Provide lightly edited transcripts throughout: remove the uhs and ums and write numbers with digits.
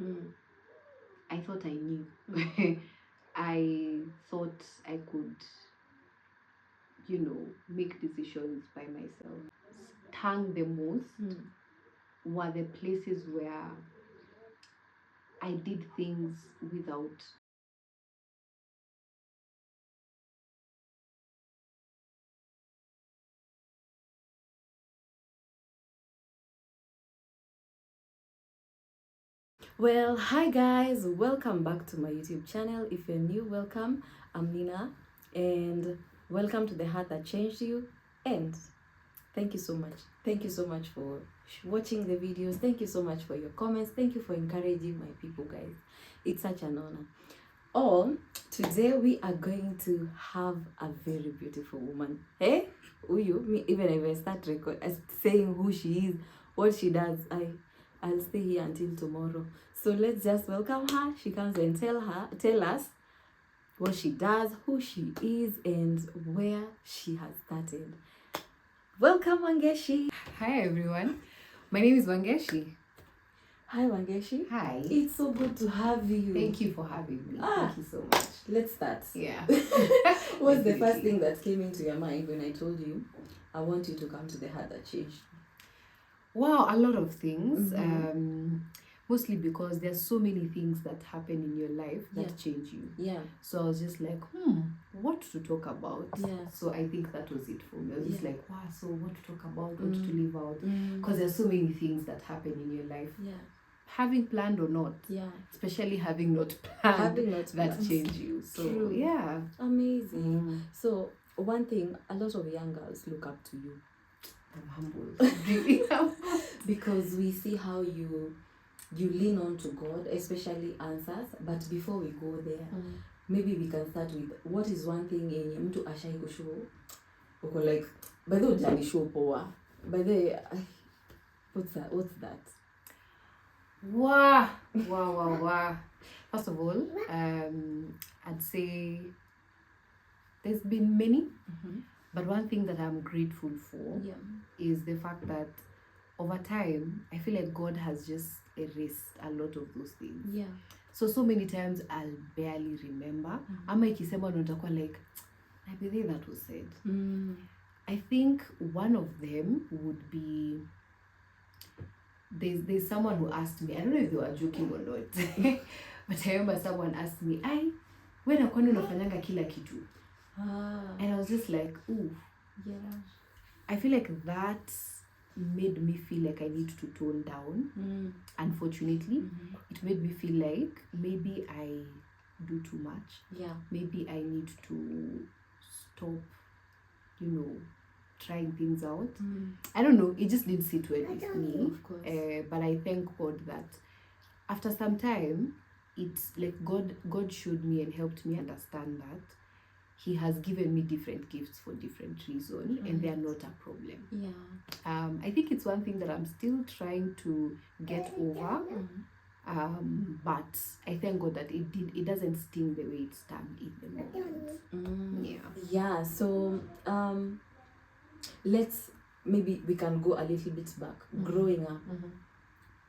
I thought I knew. I thought I could, make decisions by myself. Stung the most were the places where I did things without. Well, hi guys, welcome back to my YouTube channel. If you're new, welcome. I'm Nina, and welcome to The Heart That Changed You. And thank you so much. Thank you so much for watching the videos. Thank you so much for your comments. Thank you for encouraging my people, guys. It's such an honor. Today we are going to have a very beautiful woman. Hey, who you? Me, even if I start saying who she is, what she does, I'll stay here until tomorrow. So let's just welcome her. She comes and tell us what she does, who she is, and where she has started. Welcome, Wangeshi. Hi everyone, my name is Wangeshi. Hi, Wangeshi. Hi. It's so good to have you. Thank you for having me. Thank you so much. Let's start. Yeah. What's the first thing that came into your mind when I told you I want you to come to The Heart That Changed? Wow, a lot of things. Mostly because there's so many things that happen in your life that change you. Yeah. So I was just like, what to talk about? Yeah. So I think that was it for me. I was just like, wow, so what to talk about, what to leave out? Because there's so many things that happen in your life. Yeah. Having planned or not. Yeah. Especially having not planned. That change you. So true. Yeah. Amazing. So one thing, a lot of young girls look up to you. I'm humble. Really humble. Because we see how you lean on to God, especially answers. But before we go there, maybe we can start with what is one thing yenye mtu ashai kushow uko like, by the way jani show poa, by the way, what's that? Wow. First of all, I'd say there's been many, but one thing that I'm grateful for is the fact that over time, I feel like God has just erased a lot of those things. Yeah. So many times I'll barely remember. Ama ikisema nitakuwa like, I believe that was said. I think one of them would be, there's someone who asked me, I don't know if they were joking or not, but I remember someone asked me, when kwani unafanyanga kila kitu? And I was just like, ooh. Yeah. I feel like that made me feel like I need to tone down. Unfortunately, it made me feel like maybe I do too much. Yeah. Maybe I need to stop, trying things out. I don't know. It just didn't sit well with me. Of course. But I thank God that after some time, it's like God showed me and helped me understand that He has given me different gifts for different reasons, and they are not a problem. Yeah. I think it's one thing that I'm still trying to get over. But I thank God that it doesn't sting the way it stung in the moment. Yeah. So maybe we can go a little bit back. Growing up,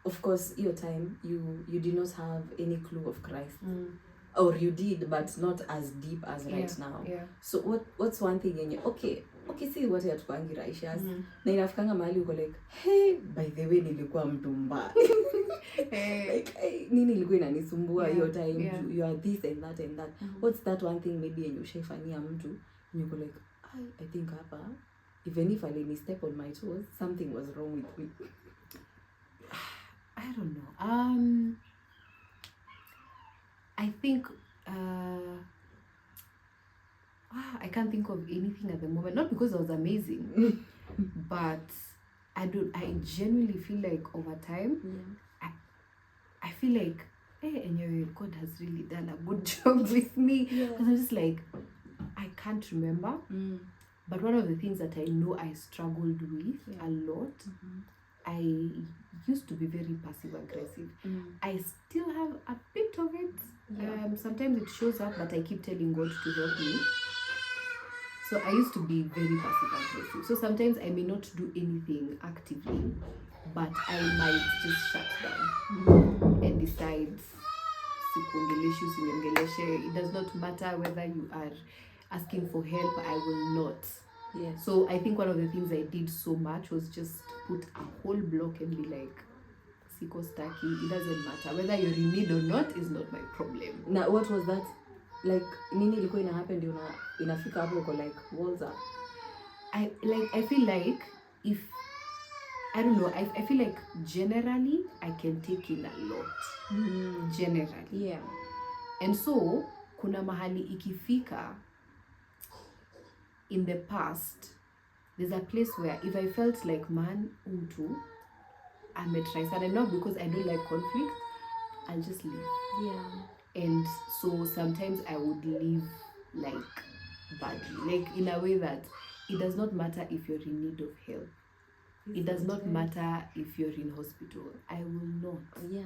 of course, your time you did not have any clue of Christ. Or you did, but not as deep as right now. Yeah. So what's one thing yenye okay see what yatukangi righteous na inafikanga mahali uko like, hey, by the way nilikuwa mtu mbaya. Like, hey, nini ilikuwa inanisumbua hiyo time, you are this and that and that. What's that one thing maybe yenye ushaifanyia mtu uko like, I think hapa even if I let step on my toes, something was wrong with me. I don't know. I think I can't think of anything at the moment. Not because I was amazing, but I genuinely feel like over time, I feel like, hey, anyway, God has really done a good job with me. Because I'm just like, I can't remember. But one of the things that I know I struggled with a lot, I used to be very passive aggressive. I still have a bit of it. Sometimes it shows up, but I keep telling God to help me. So I used to be very passive aggressive. So sometimes I may not do anything actively, but I might just shut down. And decides sikuongeleshi usiniongeleshe, it does not matter whether you are asking for help, I will not. Yes. So I think one of the things I did so much was just put a whole block and be like, siko staki, it doesn't matter whether you're in need or not, is not my problem. Now what was that? Like nini ilikuwa ina happen ndio inafika hapo uko like walls up? I feel like if I don't know, I feel like generally I can take in a lot. Generally. Yeah. And so kuna mahali ikifika, in the past there's a place where if I felt like man mtu ametry sana, not because I don't like conflict, I'll just leave. Yeah. And so sometimes I would leave like badly, like in a way that it does not matter if you're in need of help. It does not matter if you're in hospital. I will not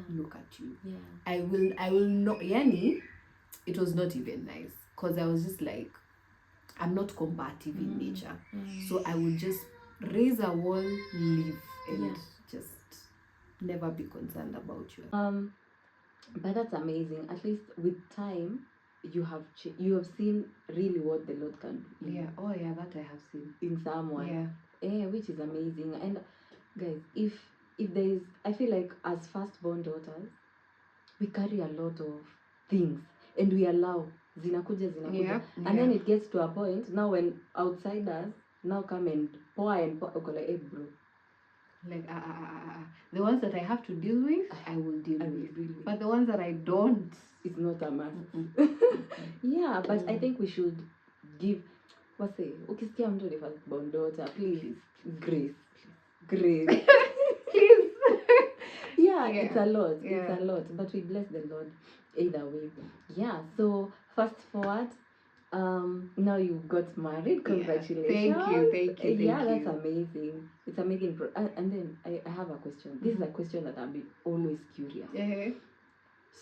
look at you. Yeah. I will not. Yani, it was not even nice because I was just like, I'm not combative in nature. So I would just raise a wall, leave, and just never be concerned about you. But that's amazing. At least with time, you have seen really what the Lord can do. Yeah. Oh yeah, that I have seen in someone. Yeah. Which is amazing. And guys, if there is, I feel like as firstborn daughters, we carry a lot of things and we allow zinakuja. And then it gets to a point now when outsiders now come and pour uko like, hey bro, like the ones that I have to deal with, I will deal with. But the ones that I don't, it's not a must. Yeah, but I think we should give, ukisikia mtu ni firstborn daughter, please grace. Please. Yeah, it's a lot. It's a lot. But we bless the Lord either way. Yeah. So fast forward. Now you got married. Congratulations. Thank you. Yeah, that's amazing. It's amazing. And then I have a question. This is a question that I've been always curious.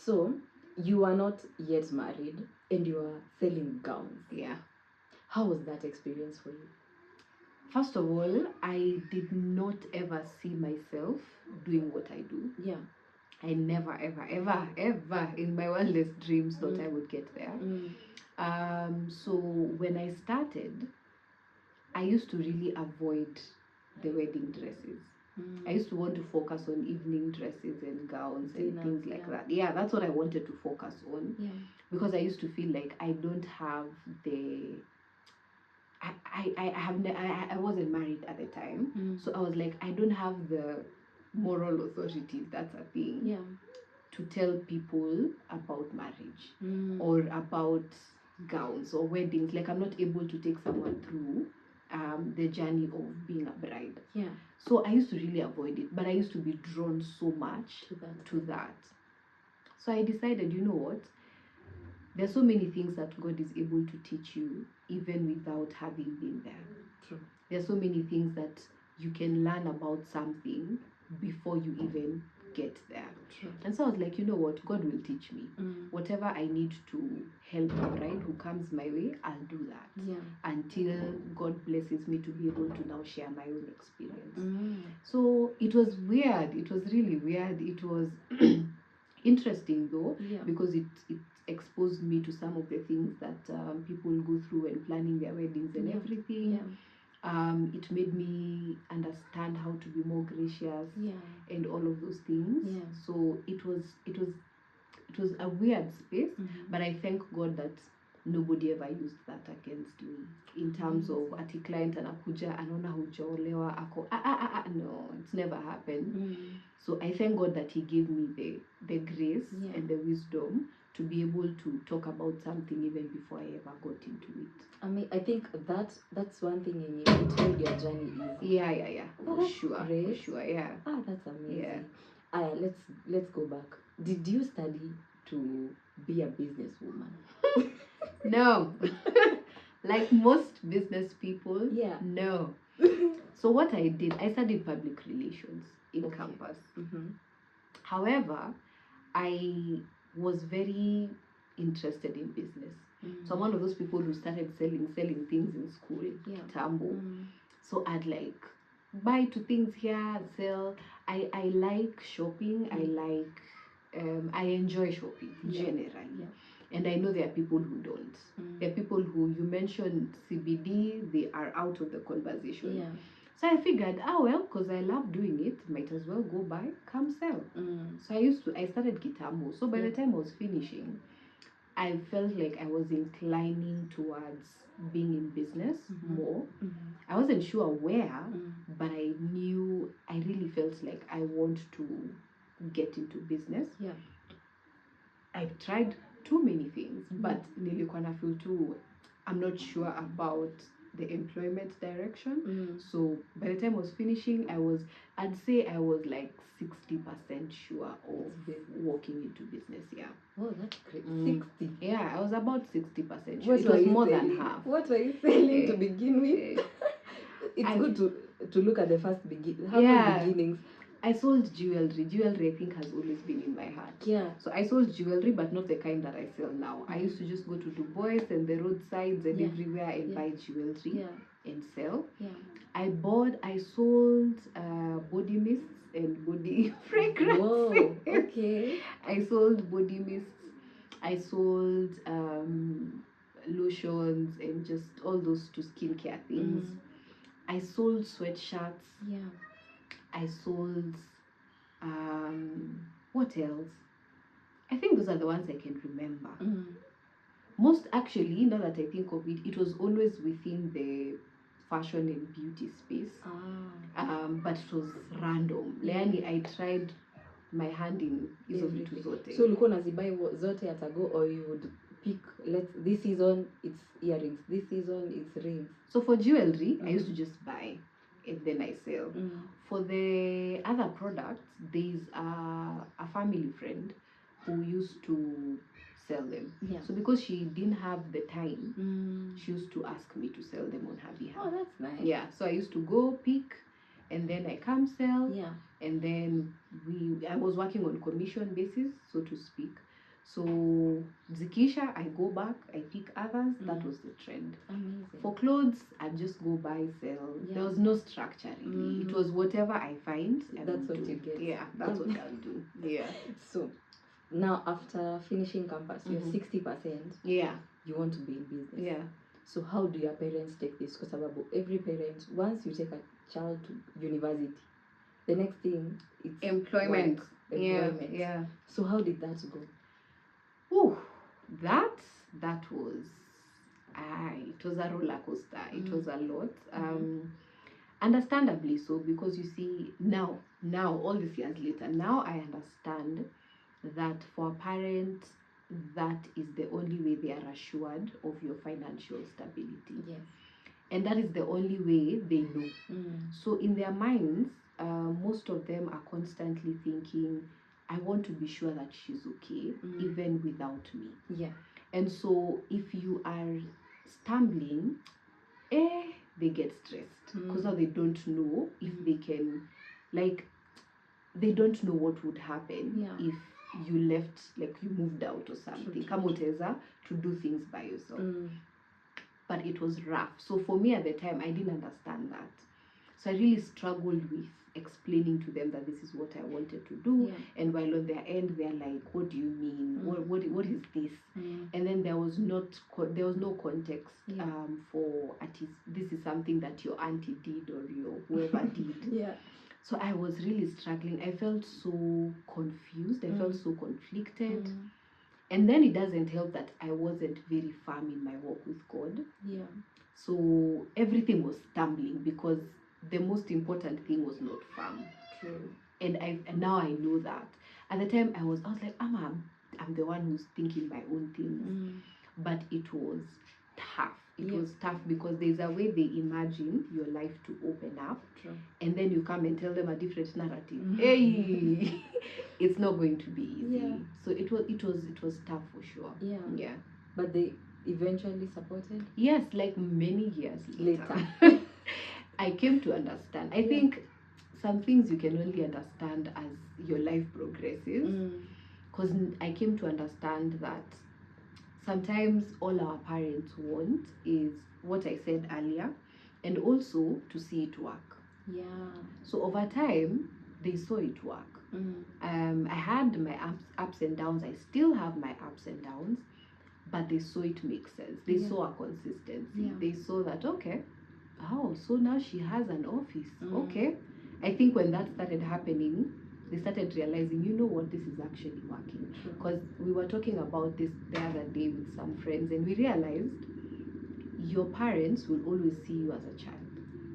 So you are not yet married and you are selling gowns. Yeah. How was that experience for you? First of all, I did not ever see myself doing what I do. Yeah. I never, ever in my wildest dreams thought I would get there. So when I started, I used to really avoid the wedding dresses. I used to want to focus on evening dresses and gowns and things like that. Yeah, that's what I wanted to focus on. Yeah. Because I used to feel like I don't have the... I wasn't married at the time. So I was like, I don't have the moral authority, that's a thing, to tell people about marriage or about gowns or weddings. Like, I'm not able to take someone through the journey of being a bride. Yeah. So I used to really avoid it, but I used to be drawn so much to that. So I decided, you know what? There are so many things that God is able to teach you even without having been there. True. There are so many things that you can learn about something before you even get there. True. And so I was like, you know what? God will teach me. Whatever I need to help a bride who comes my way, I'll do that. Yeah. Until God blesses me to be able to now share my own experience. So it was weird. It was really weird. It was interesting though, because it exposed me to some of the things that people go through when planning their weddings and everything. It made me understand how to be more gracious and all of those things. So it was a weird space, but I thank God that nobody ever used that against me in terms of ati client anakuja anaona hujaolewa ako no, it's never happened. So I thank God that he gave me the grace and the wisdom to be able to talk about something even before I ever got into it. I mean, I think that's one thing in you. It made your journey easy. Yeah. For sure. Yeah. That's amazing. Yeah. Let's go back. Did you study to be a businesswoman? No. Like most business people. Yeah. No. So what I did, I studied public relations in campus. However, I was very interested in business. So I'm one of those people who started selling things in school, kitambo. So I'd like buy two things here, sell. I like shopping. I like I enjoy shopping generally. Yeah. And I know there are people who don't. There are people who, you mentioned CBD, they are out of the conversation. Yeah. So I figured, because I love doing it, might as well go buy, come sell. So I started Kitamo. So by the time I was finishing, I felt like I was inclining towards being in business more. I wasn't sure where, but I knew, I really felt like I want to get into business. Yeah. I've tried too many things, but nilikuwa na feel too, I'm not sure about the employment direction. So by the time I was finishing, I'd say I was like 60% sure of walking into business. Yeah. Oh, that's great. 60. Yeah, I was about 60% sure. What It was more selling? than half. What were you selling to begin with? It's good to look at the first beginnings. I sold jewelry. Jewelry, I think, has always been in my heart. Yeah. So I sold jewelry, but not the kind that I sell now. I used to just go to Du Bois and the roadsides and everywhere and buy jewelry and sell. Yeah. I sold body mists and body fragrances. Whoa, okay. I sold body mists. I sold lotions and just all those to skincare things. I sold sweatshirts. Yeah. I sold what else? I think those are the ones I can remember. Most actually, now that I think of it, it was always within the fashion and beauty space. But it was random. Leani, I tried my hand in hizo vitu zote. So ulikuwa unazibuy zote at a go, or you would pick, this season it's earrings, this season it's rings? So for jewelry, I used to just buy and then I sell. For the other products, there's a family friend who used to sell them. Yeah. So because she didn't have the time, she used to ask me to sell them on her behalf. Oh, that's nice. Yeah, so I used to go pick and then I come sell. Yeah. And then I was working on commission basis, so to speak. So Zikisha, I go back, I pick others. That was the trend. Amazing. For clothes, I just go buy, sell. Yeah. There was no structure really. It was whatever I find. That's what you get. Yeah, that's what I'll do. Yeah. So now after finishing campus, you're 60%. Yeah. You want to be in business. Yeah. So how do your parents take this? Because every parent, once you take a child to university, the next thing it's employment. Employment. Yeah. So how did that go? Oh, that was it was a roller coaster. It was a lot. Understandably so, because you see now all these years later, now I understand that for a parent, that is the only way they are assured of your financial stability. Yes. And that is the only way they know. So in their minds, most of them are constantly thinking, I want to be sure that she's okay, even without me. Yeah. And so if you are stumbling, they get stressed because now they don't know if they can, they don't know what would happen if you left, like you moved out or something. Kamoteza to do things by yourself. But it was rough. So for me at the time, I didn't understand that. So I really struggled with explaining to them that this is what I wanted to do. And while on their end, they're like, what do you mean? What is this? And then there was no context for artists. This is something that your auntie did or your whoever did. Yeah. So I was really struggling. I felt so confused. I felt so conflicted. And then it doesn't help that I wasn't very firm in my walk with God. Yeah. So everything was stumbling because the most important thing was not firm. True. And now I know that. At the time I was like, I'm the one who's thinking my own things. But it was tough. It was tough because there's a way they imagine your life to open up. True. And then you come and tell them a different narrative. Hey, it's not going to be easy. Yeah. So it was tough for sure. Yeah. Yeah. But they eventually supported? Yes, like many years later. I came to understand. I think some things you can only understand as your life progresses. Because I came to understand that sometimes all our parents want is what I said earlier, and also to see it work. Yeah. So over time, they saw it work. I had my ups and downs. I still have my ups and downs, but they saw it make sense. They saw a consistency. They saw that, okay, oh, so now she has an office. Okay. I think when that started happening, they started realizing, you know what, this is actually working. Because we were talking about this the other day with some friends, and we realized your parents will always see you as a child.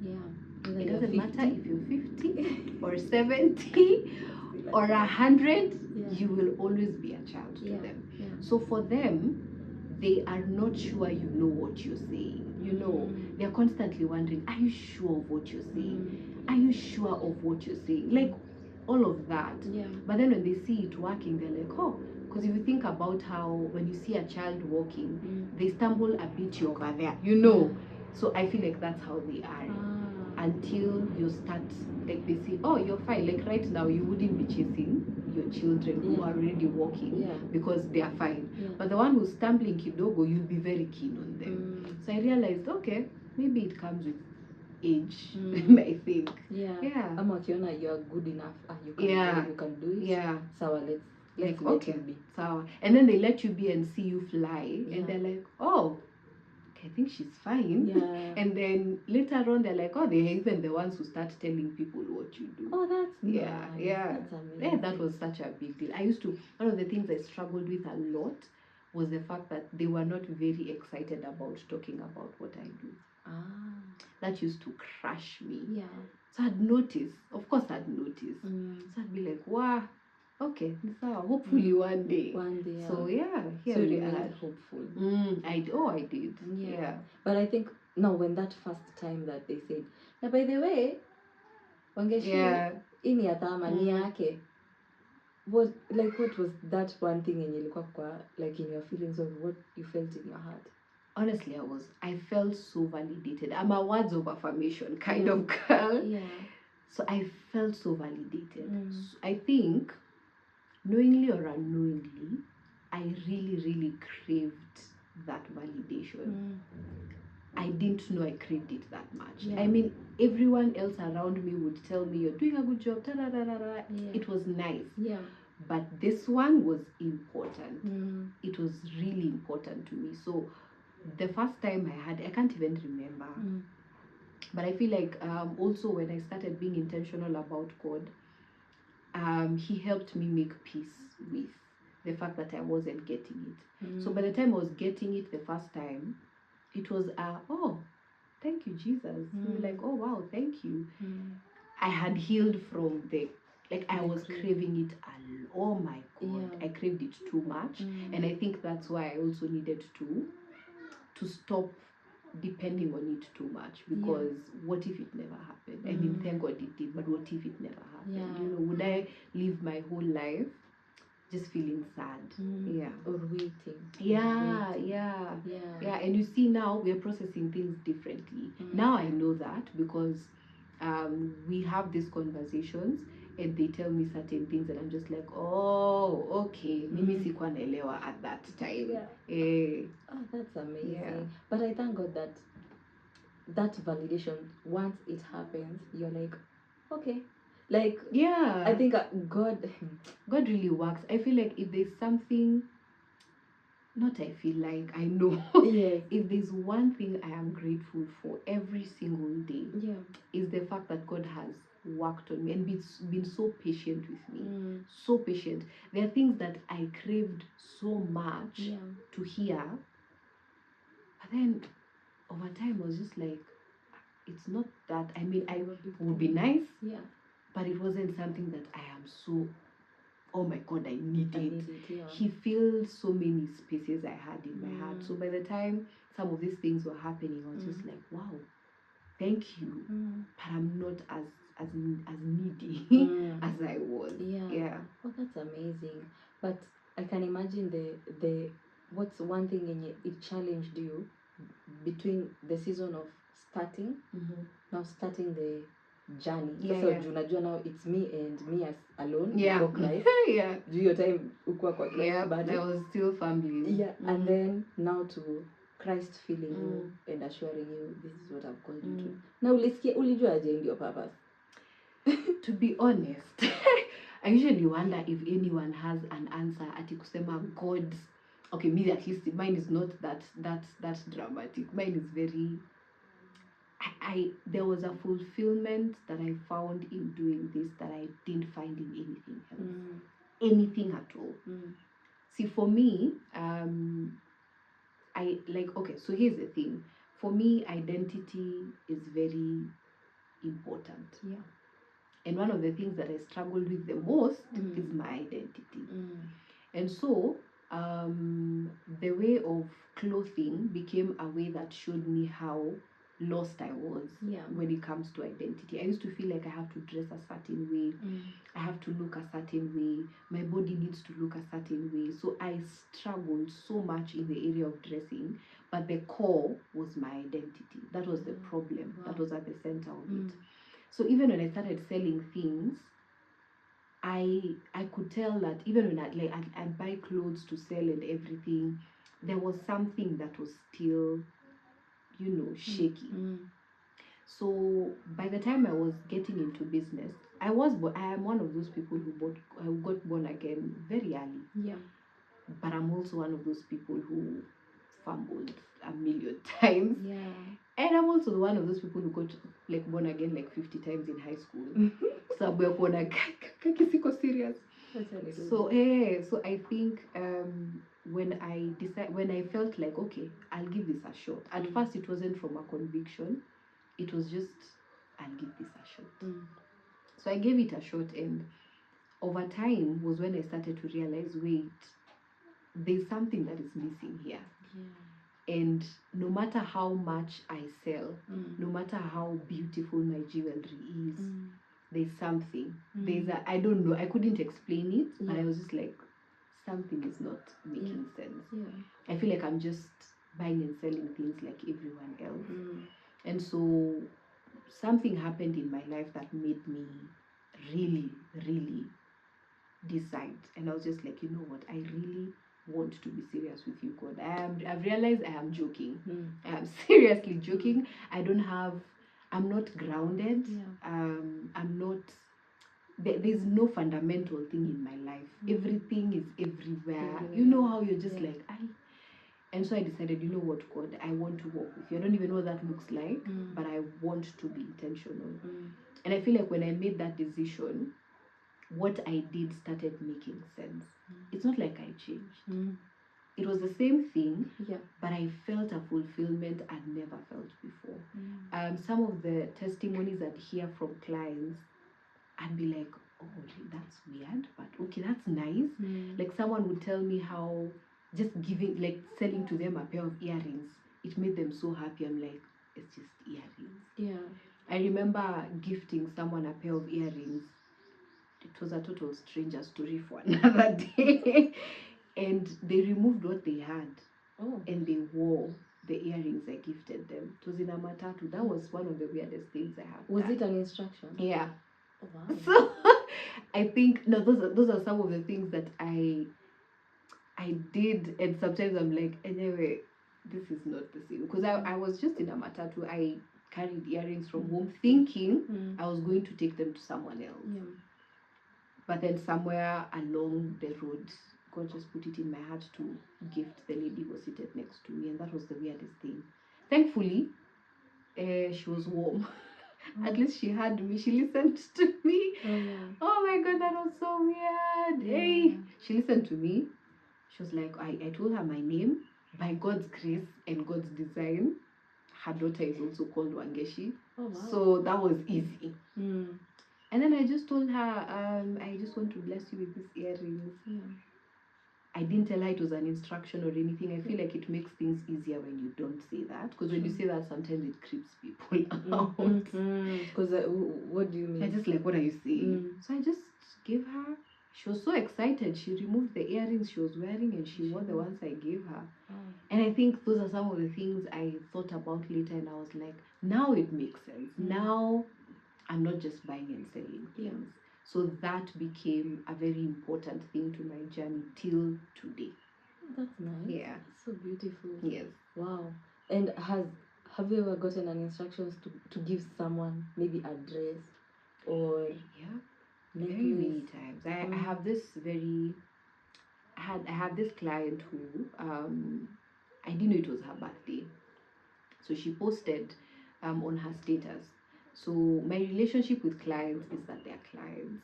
Yeah. It doesn't matter if you're 50 or 70 or 100, you will always be a child to them. So for them, they are not sure you know what you're saying. You know, they're constantly wondering, are you sure of what you're saying? Are you sure of what you're saying? Like all of that. But then when they see it working, they're like, oh, because if you think about how when you see a child walking, they stumble a bit over there, you know. So I feel like that's how they are. Until you start, like they say, oh, you're fine. Like right now, you wouldn't be chasing your children who are already walking because they are fine. But the one who's stumbling kidogo, you'll be very keen on them. So I realized, okay, maybe it comes with age. I think. Ama wakiona you're good enough, you can do it. Sawa, let's like, let okay, you be. sawa. And then they let you be and see you fly, and they're like, oh, I think she's fine. And then later on, they're like, oh, they're even the ones who start telling people what you do. Oh, that's nice. That's amazing. That was such a big deal. One of the things I struggled with a lot was the fact that they were not very excited about talking about what I do. That used to crush me. So I'd notice. Of course, I'd notice. So I'd be like, wow. Okay, so hopefully one day. So here so we remained are. hopeful. I did. Yeah. But I think no, when that first time that they said, now by the way, wangeshi ini atamani yake. What was that one thing in ilikuwa kwa, like in your feelings of what you felt in your heart? Honestly, I felt so validated. I'm a words of affirmation kind of girl. So I felt so validated. So I think, knowingly or unknowingly, I really, really craved that validation. I didn't know I craved it that much. I mean, everyone else around me would tell me, you're doing a good job. It was nice. But this one was important. It was really important to me. So the first time I can't even remember. But I feel like also when I started being intentional about God, he helped me make peace with the fact that I wasn't getting it. So by the time I was getting it the first time, it was oh, thank you, Jesus. You were like, oh wow, thank you. I had healed from I was craving it oh my God, I craved it too much. And I think that's why I also needed to stop depending on it too much, because what if it never happened? I mean, thank God it did, but what if it never happened? You know, would I live my whole life just feeling sad? Or waiting. And you see, now we are processing things differently. Now I know that because we have these conversations and they tell me certain things and I'm just like, oh, okay, mimi sikuwa naelewa at that time. Oh, that's amazing. But I thank God that validation, once it happens, you're like, okay. Like, I think God really works. I feel like if there's something, I know. If there's one thing I am grateful for every single day, is the fact that God has worked on me and been so patient with me. So patient. There are things that I craved so much to hear, but then over time I was just like, it's not that. I mean, I would be nice, but it wasn't something that I am so, oh my God, I need it. He filled so many spaces I had in my heart. So by the time some of these things were happening, I was just like, wow, thank you. But I'm not as needy as I was. Oh, that's amazing. But I can imagine the what's one thing it challenged you between the season of starting now starting the journey. Unajua now it's me as alone before Christ. Do your time ukua kwa Christ but I was still family. And then now to Christ filling you and assuring you this is what I've called you to. Now ulijua aje ndio purpose? To be honest, I usually wonder if anyone has an answer ati kusema God. Okay, me at least mine is not that dramatic. Mine is very. I there was a fulfillment that I found in doing this that I didn't find in anything else. Anything at all. See, for me, I like, okay, so here's the thing. For me, identity is very important. Yeah. And one of the things that I struggled with the most is my identity. And so, the way of clothing became a way that showed me how lost I was when it comes to identity. I used to feel like I have to dress a certain way. I have to look a certain way. My body needs to look a certain way. So I struggled so much in the area of dressing, but the core was my identity. That was the problem. That was at the center of it. So even when I started selling things, I could tell that even when I'd buy clothes to sell and everything, there was something that was still, shaky. So by the time I was getting into business, I am one of those people who got born again very early. Yeah. But I'm also one of those people who fumbled a million times. Yeah. And I'm also one of those people who got born again 50 times in high school. So siko serious. So I think when I felt like, okay, I'll give this a shot. At first it wasn't from a conviction. It was just, I'll give this a shot. So I gave it a shot, and over time was when I started to realize, wait, there's something that is missing here. Yeah. And no matter how much I sell, no matter how beautiful my jewelry is, there's something. I don't know, I couldn't explain it, but I was just like, something is not making sense. Yeah. I feel like I'm just buying and selling things like everyone else. And so something happened in my life that made me really, really decide. And I was just like, you know what, I really want to be serious with you, God. I've realized I am joking. I am seriously joking. I'm not grounded. I'm not, there's no fundamental thing in my life. Everything is everywhere. You know how you're just like, and so I decided, you know what, God, I want to walk with you. I don't even know what that looks like, but I want to be intentional. And I feel like when I made that decision, what I did started making sense. It's not like I changed. It was the same thing, but I felt a fulfillment I'd never felt before. Some of the testimonies I'd hear from clients, I'd be like, oh, that's weird, but okay, that's nice. Like someone would tell me how just selling to them a pair of earrings, it made them so happy. I'm like, it's just earrings. Yeah. I remember gifting someone a pair of earrings. It was a total stranger story for another day. And they removed what they had. And they wore the earrings I gifted them. It was in a matatu. That was one of the weirdest things I have Was done. it an instruction? Yeah. Oh, wow. So I think those are some of the things that I did, and sometimes I'm like, anyway, this is not the same, because I was just in a matatu. I carried earrings from home thinking I was going to take them to someone else. But then somewhere along the road, God just put it in my heart to gift the lady who was seated next to me, and that was the weirdest thing. Thankfully, she was warm. At least she heard me. She listened to me. Oh my God, that was so weird. Hey, she listened to me. She was like, I told her my name. By God's grace and God's design, her daughter is also called Wangeshi. Oh, wow. So that was easy. And then I just told her, I just want to bless you with these earrings. I didn't tell her it was an instruction or anything. I feel like it makes things easier when you don't say that. Because when you say that, sometimes it creeps people out. Because what do you mean? I just like, what are you saying? So I just gave her. She was so excited. She removed the earrings she was wearing and she wore the ones I gave her. And I think those are some of the things I thought about later, and I was like, now it makes sense. Now I'm not just buying and selling things. So that became a very important thing to my journey till today. That's nice. Yeah. That's so beautiful. Yes. Wow. And have you ever gotten an instructions to give someone maybe a dress or... Yeah. very many times. I have this very I had this client who I didn't know it was her birthday, so she posted on her status. So my relationship with clients is that they're clients.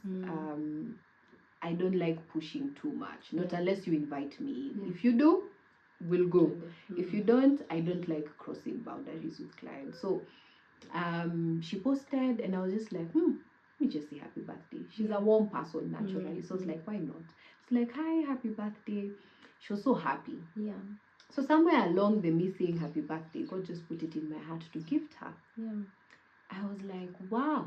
I don't like pushing too much, not unless you invite me in. If you do, we'll go. If you don't, I don't like crossing boundaries with clients. So she posted, and I was just like, let me just say happy birthday. She's a warm person naturally, so I was like, why not? It's like, hi, happy birthday. She was so happy. Yeah. So somewhere along the me saying happy birthday, God just put it in my heart to gift her. Yeah. I was like, wow.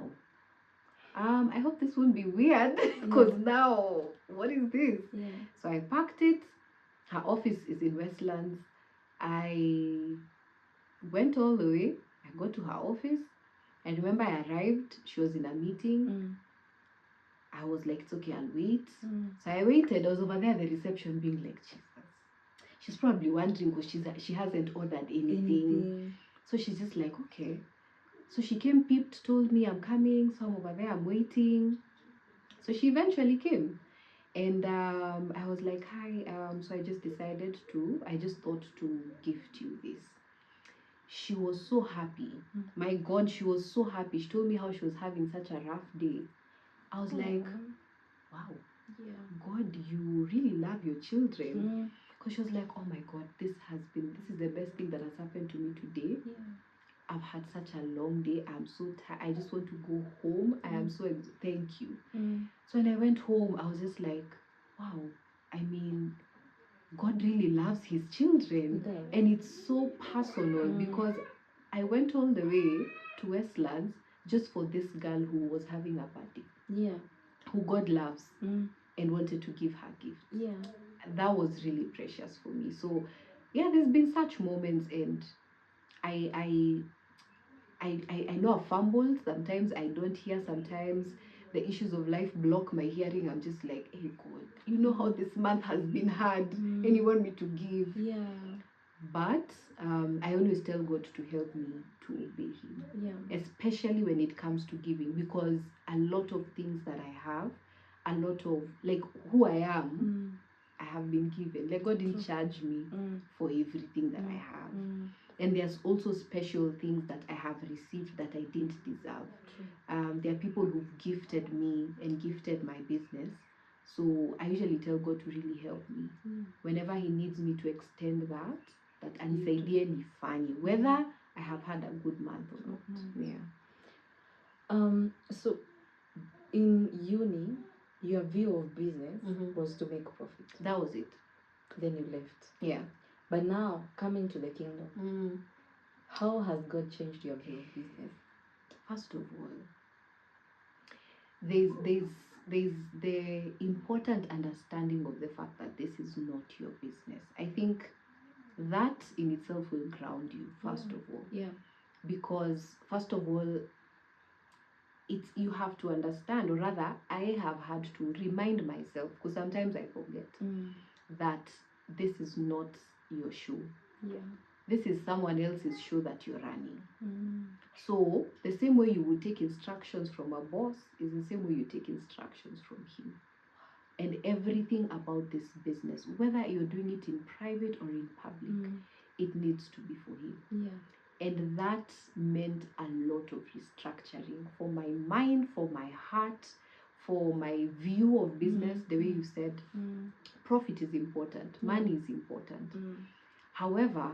I hope this won't be weird, because now, what is this? Yeah. So I packed it. Her office is in Westlands. I went all the way. I got to her office. I remember I arrived. She was in a meeting. I was like, it's okay, I'll wait. So I waited. I was over there at the reception being like, Jesus. She's probably wondering because she hasn't ordered anything. So she's just like, okay. So she came, peeped, told me I'm coming. So I'm over there, I'm waiting. So she eventually came. And I was like, hi. So I just thought to gift you this. She was so happy. My God, she was so happy. She told me how she was having such a rough day. I was like, wow. Yeah. God, you really love your children. Because she was like, oh my God, this is the best thing that has happened to me today. Yeah. I've had such a long day. I'm so tired. I just want to go home. I am so thank you. So when I went home, I was just like, wow. I mean, God really loves his children. And it's so personal because I went all the way to Westlands just for this girl who was having a party. Yeah. Who God loves and wanted to give her gift. Yeah. That was really precious for me. So yeah, there's been such moments, and I know I fumbled. Sometimes I don't hear. Sometimes the issues of life block my hearing. I'm just like, hey God, you know how this month has been hard, and you want me to give. Yeah. But I always tell God to help me to obey him. Yeah. Especially when it comes to giving, because a lot of things that I have, a lot of like who I am, I have been given. Like God didn't charge me for everything that I have. And there's also special things that I have received that I didn't deserve. There are people who've gifted me and gifted my business. So I usually tell God to really help me. Whenever he needs me to extend that anisaidie nifanye, whether I have had a good month or not. Yeah. So in uni, your view of business was to make profit. That was it. Then you left. Yeah. But now, coming to the kingdom, how has God changed your view of business? First of all, there's the important understanding of the fact that this is not your business. I think that in itself will ground you, first of all. Yeah. Because first of all, you have to understand, or rather, I have had to remind myself, because sometimes I forget, that this is not your show. Yeah. This is someone else's show that you're running. So the same way you would take instructions from a boss is the same way you take instructions from him. And everything about this business, whether you're doing it in private or in public, it needs to be for him. Yeah. And that meant a lot of restructuring for my mind, for my heart, for my view of business. The way you said, profit is important, money is important. However,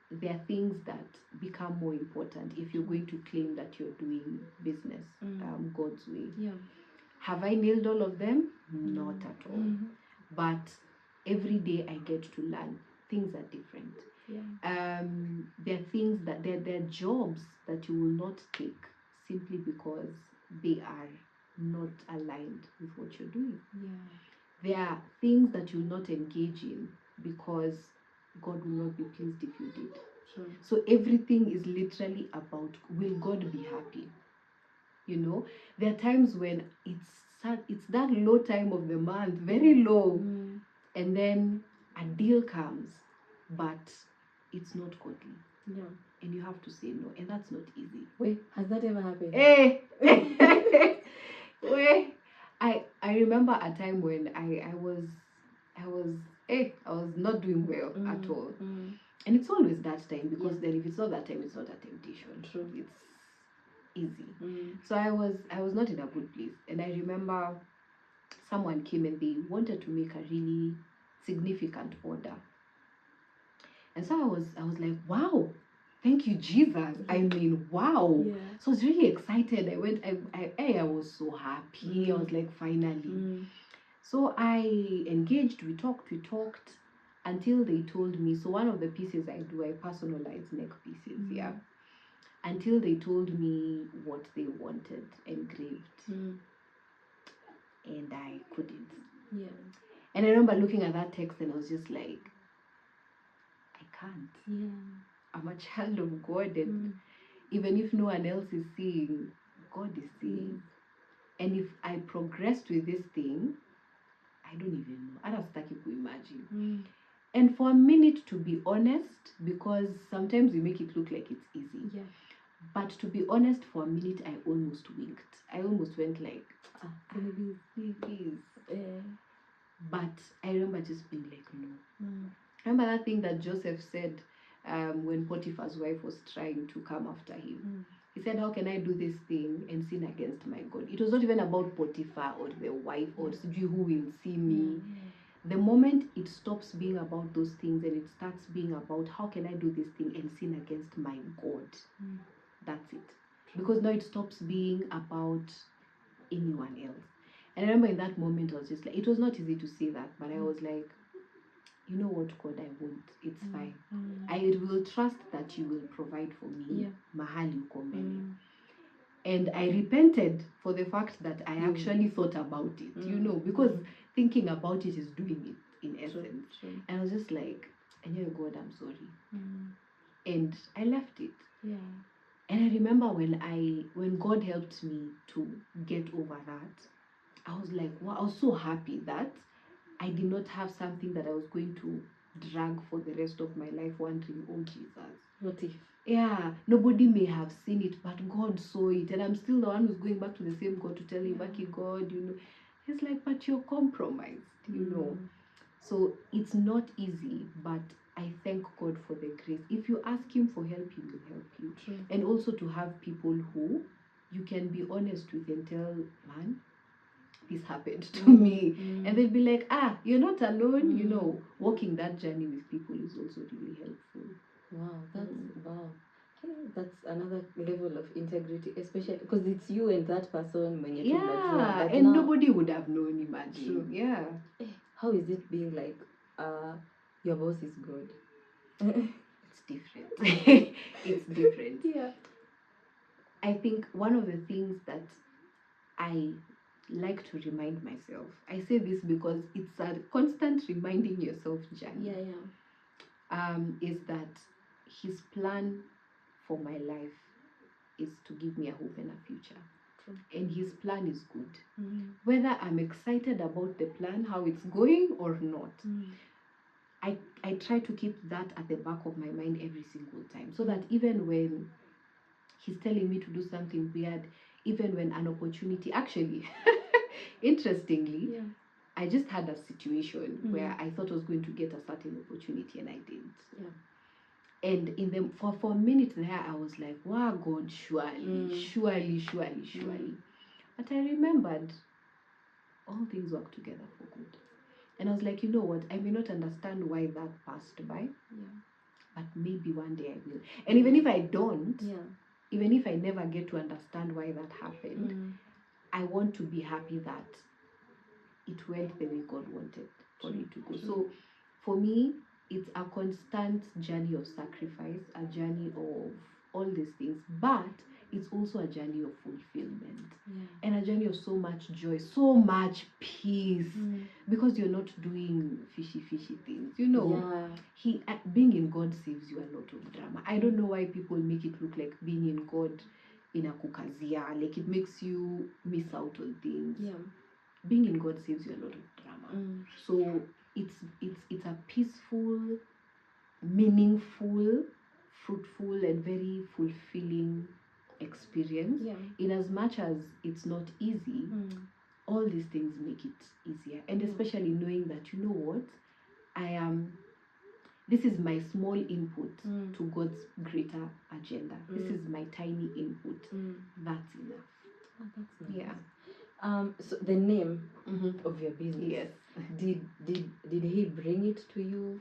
there are things that become more important if you're going to claim that you're doing business God's way. Yeah. Have I nailed all of them? Not at all. But every day I get to learn. Things are different. Yeah. There are things that there are jobs that you will not take simply because they are not aligned with what you're doing. Yeah. There are things that you'll not engage in because God will not be pleased if you did. Sure. So everything is literally about, will God be happy? You know, there are times when it's that low time of the month, very low, and then a deal comes, but it's not godly. Yeah. And you have to say no, and that's not easy. Wait, has that ever happened? Hey! Wait, I remember a time when I was not doing well at all. And it's always that time, because then if it's not that time, it's not a temptation. True. It's easy. So I was not in a good place. And I remember someone came and they wanted to make a really significant order. And so I was like, wow, thank you, Jesus. I mean, wow. Yeah. So I was really excited. I went, I was so happy. I was like, finally. So I engaged, we talked until they told me. So one of the pieces I do, I personalize neck pieces, yeah. Until they told me what they wanted engraved. And I couldn't. Yeah. And I remember looking at that text and I was just like, I can't. Yeah. I'm a child of God, and even if no one else is seeing, God is seeing. And if I progressed with this thing, I don't even know. I don't start to imagine. And for a minute, to be honest, because sometimes we make it look like it's easy. Yeah. But to be honest, for a minute, I almost winked. I almost went like, please. But I remember just being like, no. Remember that thing that Joseph said when Potiphar's wife was trying to come after him? He said, how can I do this thing and sin against my God? It was not even about Potiphar or the wife or who will see me. The moment it stops being about those things and it starts being about how can I do this thing and sin against my God, that's it. Because now it stops being about anyone else. And I remember in that moment I was just like, it was not easy to say that, but I was like, you know what, God, I won't. It's fine. I will trust that you will provide for me. Mahali uko mbele. And I repented for the fact that I actually thought about it, because thinking about it is doing it in essence. True. And I was just like, God, I'm sorry. And I left it. Yeah. And I remember when God helped me to get over that, I was like, wow, I was so happy that I did not have something that I was going to drag for the rest of my life, wondering, oh Jesus, what if? Yeah, nobody may have seen it, but God saw it. And I'm still the one who's going back to the same God to tell him, Baki God, He's like, but you're compromised, So it's not easy, but I thank God for the grace. If you ask him for help, he will help you. True. And also to have people who you can be honest with and tell, man, this happened to me. And they'll be like, you're not alone. Walking that journey with people is also really helpful. Wow, wow. Hey, that's another level of integrity, especially because it's you and that person when you're but and nobody would have known, imagine. True. Yeah. How is it being like your boss is God? It's different. It's different. Yeah. I think one of the things that I like to remind myself, I say this because it's a constant reminding yourself journey. Is that his plan for my life is to give me a hope and a future. True. And his plan is good. Whether I'm excited about the plan, how it's going or not, I try to keep that at the back of my mind every single time, so that even when he's telling me to do something weird, even when an opportunity, actually, interestingly, I just had a situation where I thought I was going to get a certain opportunity and I didn't. Yeah. And for a minute there, I was like, wow, God, surely. But I remembered all things work together for good. And I was like, you know what? I may not understand why that passed by, but maybe one day I will. And even if I don't, even if I never get to understand why that happened, I want to be happy that it went the way God wanted for it to go. So for me, it's a constant journey of sacrifice, a journey of all these things, but it's also a journey of fulfillment and a journey of so much joy, so much peace, because you're not doing fishy things. Being in God saves you a lot of drama. I don't know why people make it look like being in God in a kukazia, like it makes you miss out on things. Being in God saves you a lot of drama. So it's a peaceful, meaningful, fruitful, and very fulfilling experience. In as much as it's not easy, all these things make it easier. And especially knowing that, you know what, I am, this is my small input to God's greater agenda. This is my tiny input. That's enough. Oh, that's nice. Yeah. So the name of your business. Yes. Did he bring it to you,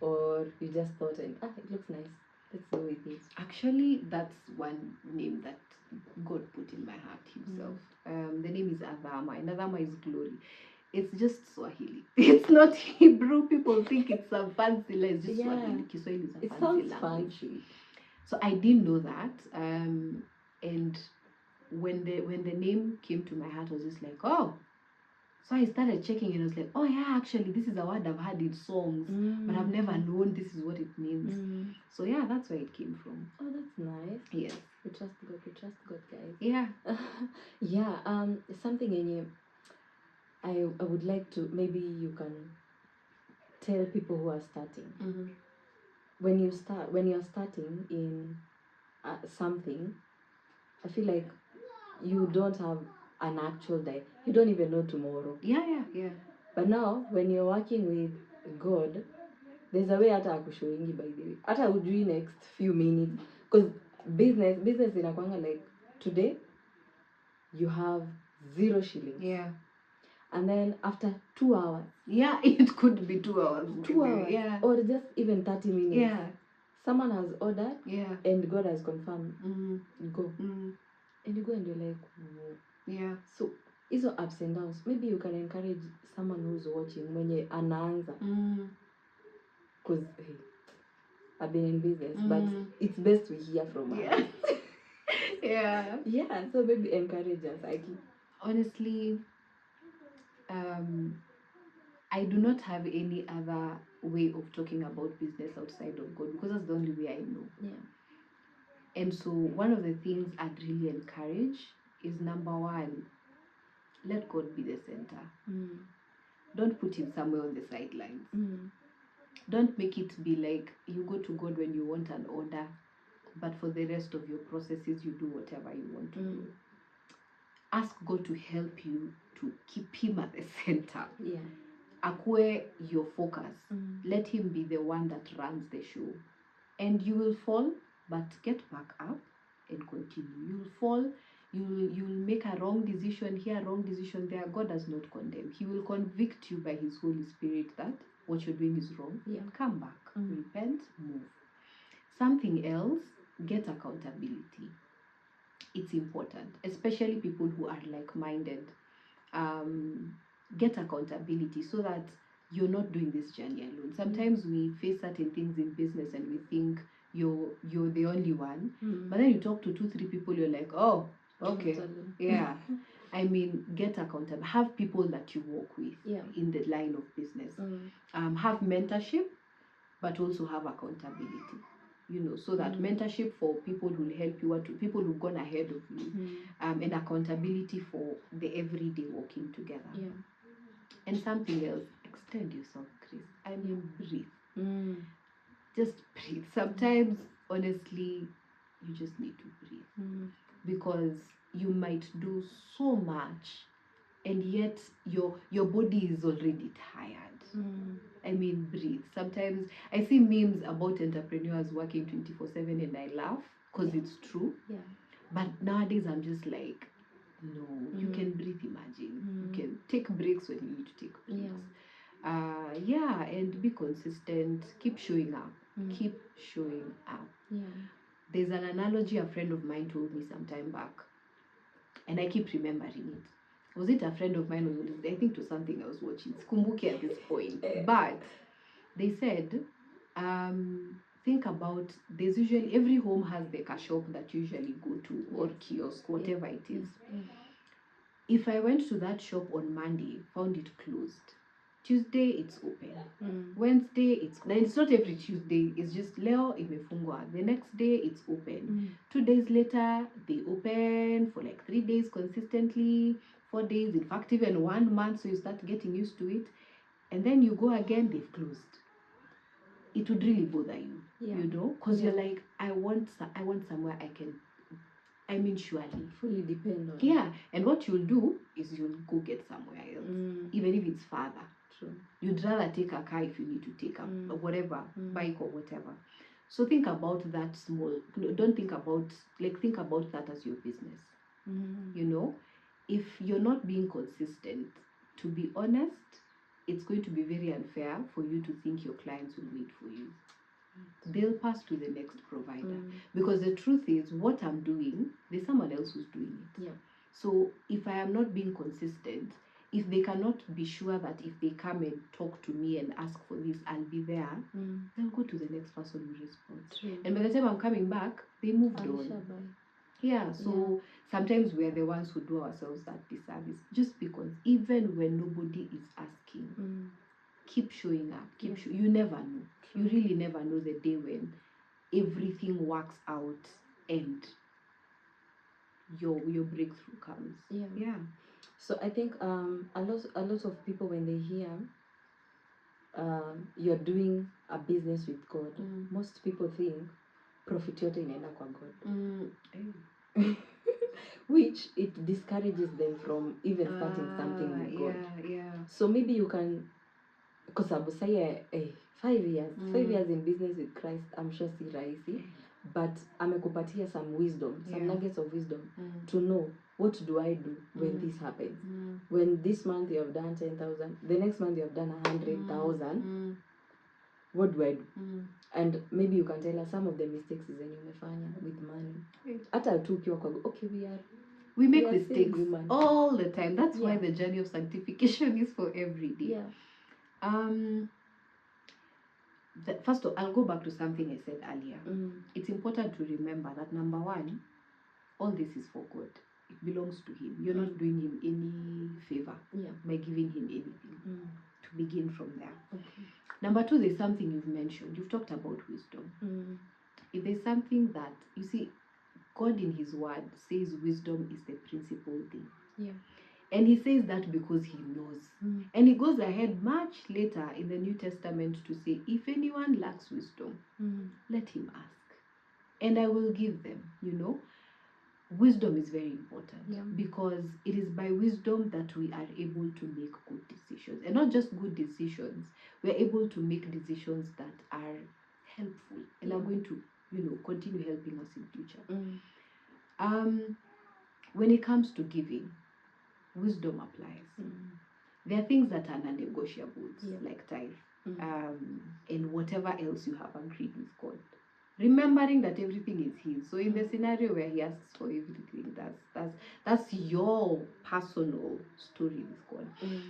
or you just thought, it looks nice, let's go with it? Actually, that's one name that God put in my heart himself. The name is Adhama, and Adhama is glory. It's just Swahili. It's not Hebrew. People think it's a fancy language. It's just Swahili. Kiswahili is a fancy language. Fancy. So I didn't know that. And when the name came to my heart, I was just like, oh. So I started checking and I was like, oh yeah, actually this is a word I've heard in songs, but I've never known this is what it means. So yeah, that's where it came from. Oh, that's nice. Yes. We trust God, guys. Yeah. Yeah. Something in you. I would like to, maybe you can tell people who are starting. When you're starting in something, I feel like you don't have an actual day. You don't even know tomorrow. Yeah. But now, when you're working with God, there's a way hata akushowingi, by the way. Hata ujui next few minutes. Because business inakwanga like, today, you have 0 shillings. Yeah. And then after 2 hours. Yeah, it could be 2 hours. 2 hours. Yeah. Or just even 30 minutes. Yeah. Someone has ordered. Yeah. And God has confirmed. Go. And you go and you're like, whoa. Yeah. So, hizo ups and downs, maybe you can encourage someone who's watching mwenye anaanza. Because, hey, I've been in business, but it's best we hear from others. Yeah. Yeah, so maybe encourage us, Aki. Honestly, I do not have any other way of talking about business outside of God, because that's the only way I know. Yeah. And so one of the things I'd really encourage is, number one, let God be the center. Don't put him somewhere on the sidelines. Don't make it be like you go to God when you want an order, but for the rest of your processes you do whatever you want to do. Ask God to help you to keep him at the center. Yeah. Akwe your focus. Let him be the one that runs the show. And you will fall, but get back up and continue. You'll fall, you'll make a wrong decision here, wrong decision there. God does not condemn. He will convict you by his Holy Spirit that what you're doing is wrong. Yeah. Come back, repent, move. Something else, get accountability. It's important, especially people who are like-minded. Get accountability so that you're not doing this journey alone. Sometimes we face certain things in business and we think you're the only one, but then you talk to 2-3 people, you're like, oh, okay. Yeah. I mean, get accountable. Have people that you work with in the line of business. Have mentorship, but also have accountability. You know, so that mentorship for people who will help you, people who've gone ahead of you, and accountability for the everyday working together. Yeah. And something else, extend yourself, Chris. I mean, breathe. Just breathe. Sometimes, honestly, you just need to breathe. Because you might do so much, and yet your body is already tired. I mean, breathe. Sometimes I see memes about entrepreneurs working 24/7 and I laugh because it's true. Yeah. But nowadays I'm just like, no, you can breathe, imagine. You can take breaks when you need to take breaks. Yeah, and be consistent. Keep showing up. Keep showing up. Yeah. There's an analogy a friend of mine told me some time back, and I keep remembering it. Was it a friend of mine who was, I think, to something I was watching? Sikumbuki at this point. But they said, think about, there's usually, every home has like a shop that you usually go to, or kiosk, whatever it is. If I went to that shop on Monday, found it closed, Tuesday it's open, Wednesday it's not every Tuesday, it's just leo imefungwa, the next day it's open, 2 days later they open for like 3 days consistently, 4 days, in fact even 1 month, so you start getting used to it, and then you go again, they've closed. It would really bother you, you know, because you're like, I want somewhere I can I mean, surely. Fully depend on. Yeah, and what you'll do is you'll go get somewhere else, even if it's farther. True. You'd rather take a car if you need to take a whatever, bike or whatever. So think about that small. Don't think about, think about that as your business. You know, if you're not being consistent, to be honest, it's going to be very unfair for you to think your clients will wait for you. They'll pass to the next provider. Because the truth is, what I'm doing, there's someone else who's doing it. Yeah. So if I am not being consistent, if they cannot be sure that if they come and talk to me and ask for this, I'll be there, they'll go to the next person who responds. True. And by the time I'm coming back, they moved on. Yeah, so sometimes we're the ones who do ourselves that disservice. Just because even when nobody is asking, keep showing up. You never know. True. You really never know the day when everything works out and your breakthrough comes. Yeah. So I think a lot of people, when they hear you're doing a business with God, most people think profit yote inaenda kwa God. Which it discourages them from even starting something with God. Yeah. So maybe you can, because I would say 5 years in business with Christ, I'm sure si rahisi, but amekupatia some wisdom, some nuggets of wisdom to know what do I do when this happens. When this month you have done 10,000, the next month you have done 100,000, what do I do? And maybe you can tell us some of the mistakes zenye umefanya with money. Hata tu ukiwa kwa, okay, we make mistakes all the time. That's why the journey of sanctification is for every day. First of all, I'll go back to something I said earlier. It's important to remember that, number one, all this is for God. It belongs to Him. You're not doing Him any favor by giving Him anything. To begin from there. Okay. Number two, there's something you've mentioned. You've talked about wisdom. If there's something that, you see, God in His word says wisdom is the principal thing. Yeah. And He says that because He knows. And He goes ahead much later in the New Testament to say, if anyone lacks wisdom, let him ask. And I will give them, Wisdom is very important because it is by wisdom that we are able to make good decisions. And not just good decisions, we're able to make decisions that are helpful and are going to, continue helping us in future. When it comes to giving, wisdom applies. There are things that are non-negotiables, like tithe, and whatever else you have agreed with God. Remembering that everything is His. So in the scenario where He asks for everything, that's your personal story with God.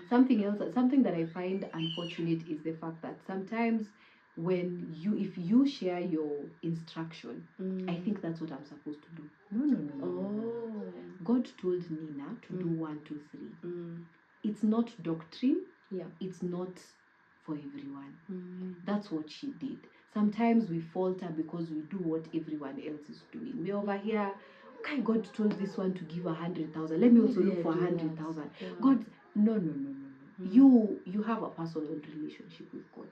Something that I find unfortunate is the fact that sometimes if you share your instruction, I think that's what I'm supposed to do. No. God told Nina to do 1, 2, 3. It's not doctrine. It's not for everyone. That's what she did. Sometimes we falter because we do what everyone else is doing. We're over here, okay, God told this one to give 100,000. Let me also look for 100,000. God, no. You have a personal relationship with God.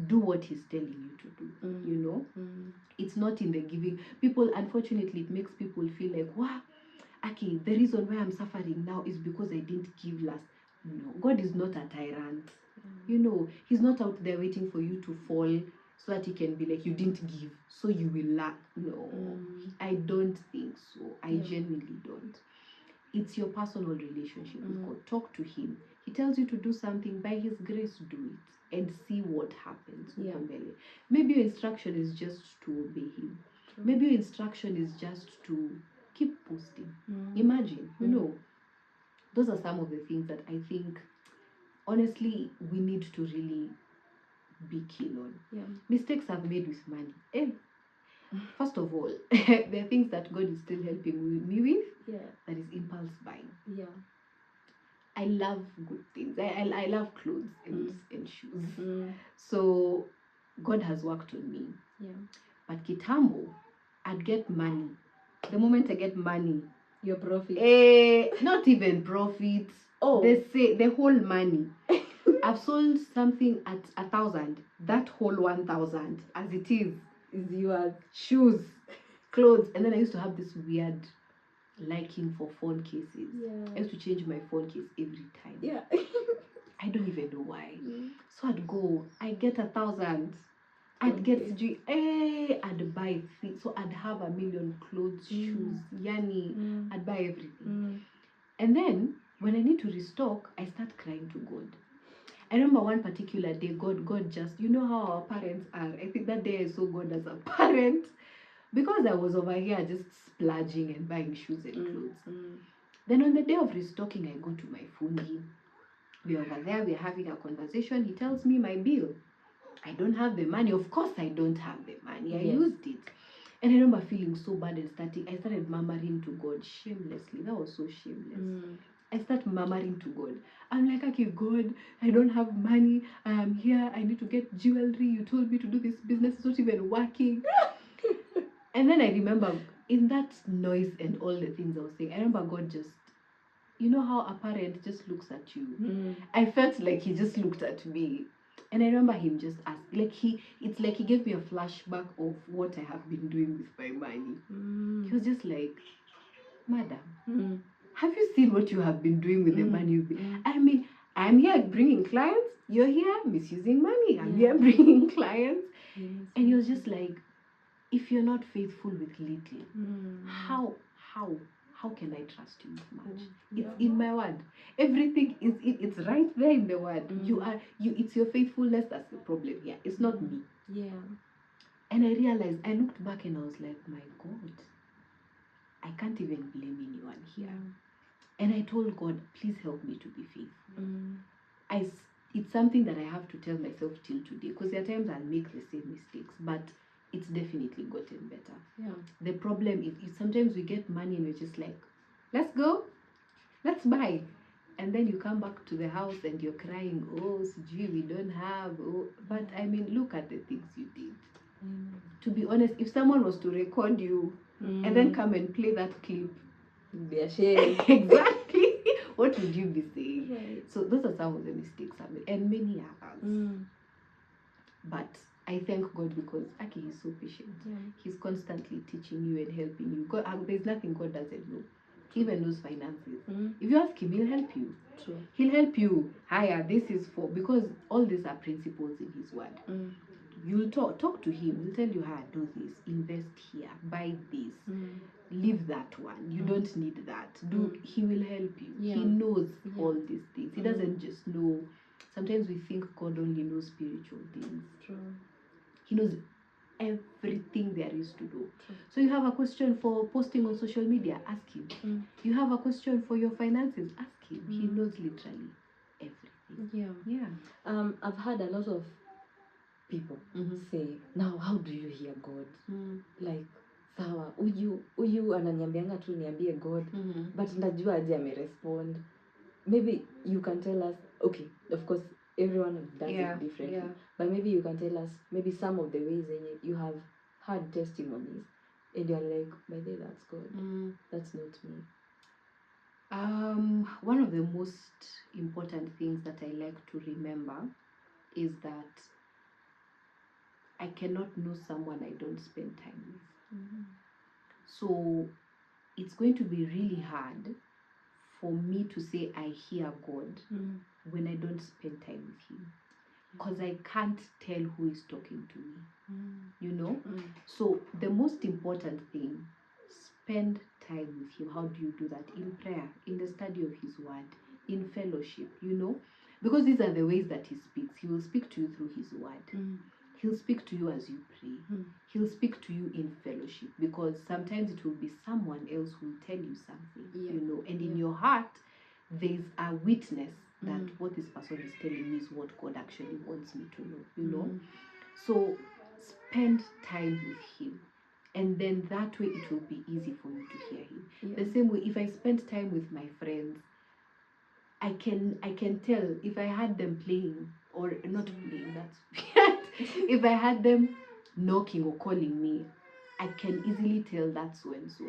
Do what He's telling you to do. It's not in the giving. People, unfortunately, it makes people feel like, wow, okay, the reason why I'm suffering now is because I didn't give last. No, God is not a tyrant. He's not out there waiting for you to fall so that He can be like, you didn't give, so you will lack. No, I don't think so. I genuinely don't. It's your personal relationship with God. Talk to Him. He tells you to do something, by His grace, do it and see what happens. Maybe your instruction is just to obey Him. Maybe your instruction is just to keep posting. Imagine, those are some of the things that I think, honestly, we need to really be keen on. Mistakes I've made with money. First of all, there are things that God is still helping me with. That is impulse buying. I love good things. I love clothes and shoes. So God has worked on me. But kitambo, I'd get money. The moment I get money, your profit. Not even profit. They say the whole money. I've sold something at 1,000. That whole 1,000, as it is yours. Shoes. clothes. And then I used to have this weird liking for phone cases. Yeah. I used to change my phone case every time. Yeah. I don't even know why. Mm. So I'd go, I'd get 1,000. I'd get I'd buy things. So I'd have 1,000,000 clothes, shoes, yani, I'd buy everything. And then when I need to restock, I start crying to God. I remember one particular day, God just, you know how our parents are. I think that day I saw God as a parent because I was over here just splurging and buying shoes and clothes. Then on the day of restocking, I go to my fundi. We're over there, we're having a conversation. He tells me my bill. I don't have the money. Of course I don't have the money. I used it. And I remember feeling so bad and I started murmuring to God shamelessly. That was so shameless. I start murmuring to God. I'm like, okay, God, I don't have money. I am here. I need to get jewelry. You told me to do this business. It's not even working. And then I remember in that noise and all the things I was saying, I remember God just, you know how a parent just looks at you. I felt like he just looked at me. And I remember him just asked, it's like he gave me a flashback of what I have been doing with my money. He was just like, Madam, have you seen what you have been doing with the money you've been? I mean, I'm here bringing clients. You're here misusing money. I'm here bringing clients. And he was just like, if you're not faithful with little, how can I trust you with much? It's in my word. Everything is it's right there in the word. It's your faithfulness that's the problem here. It's not me. Yeah. And I realized, I looked back and I was like, my God, I can't even blame anyone here. And I told God, please help me to be faithful. It's something that I have to tell myself till today, because there are times I'll make the same mistakes, but it's definitely gotten better. Yeah. The problem is sometimes we get money and we're just like, let's go, let's buy. And then you come back to the house and you're crying, oh, gee, we don't have. Oh. But I mean, look at the things you did. To be honest, if someone was to record you and then come and play that clip, be ashamed. Exactly. What would you be saying? Right. So those are some of the mistakes I made, and many others. But I thank God because Aki is so patient. He's constantly teaching you and helping you. God, there's nothing God doesn't know. He even knows finances. If you ask him, he'll help you. True. He'll help you. Higher, this is for, because all these are principles in his word. You'll talk to him. He'll tell you how to do this. Invest here. Buy this. Leave that one. You don't need that. He will help you. He knows all these things. He doesn't just know. Sometimes we think God only knows spiritual things. True. He knows everything there is to do. So you have a question for posting on social media, ask him. You have a question for your finances, ask him. He knows literally everything. Yeah. I've had a lot of people say, now how do you hear God? Like, sawa, huyu ananiambianga tu niambie God, but najua aje amerespond. Maybe you can tell us, okay, of course everyone does it differently, but maybe you can tell us maybe some of the ways you have had testimonies and you're like, by the way, that's God, that's not me. One of the most important things that I like to remember is that I cannot know someone I don't spend time with. So it's going to be really hard for me to say I hear God when I don't spend time with him, because I can't tell who is talking to me, you know. So the most important thing, spend time with him. How do you do that? In prayer, in the study of his word, in fellowship, you know, because these are the ways that he speaks. He will speak to you through his word. He'll speak to you as you pray. He'll speak to you in fellowship, because sometimes it will be someone else who will tell you something, you know, and in your heart there's a witness that what this person is telling me is what God actually wants me to know, you know. So spend time with him, and then that way it will be easy for you to hear him. The same way, if I spend time with my friends, I can tell if I had them playing or not playing, that's weird. If I had them knocking or calling me, I can easily tell that's so and so.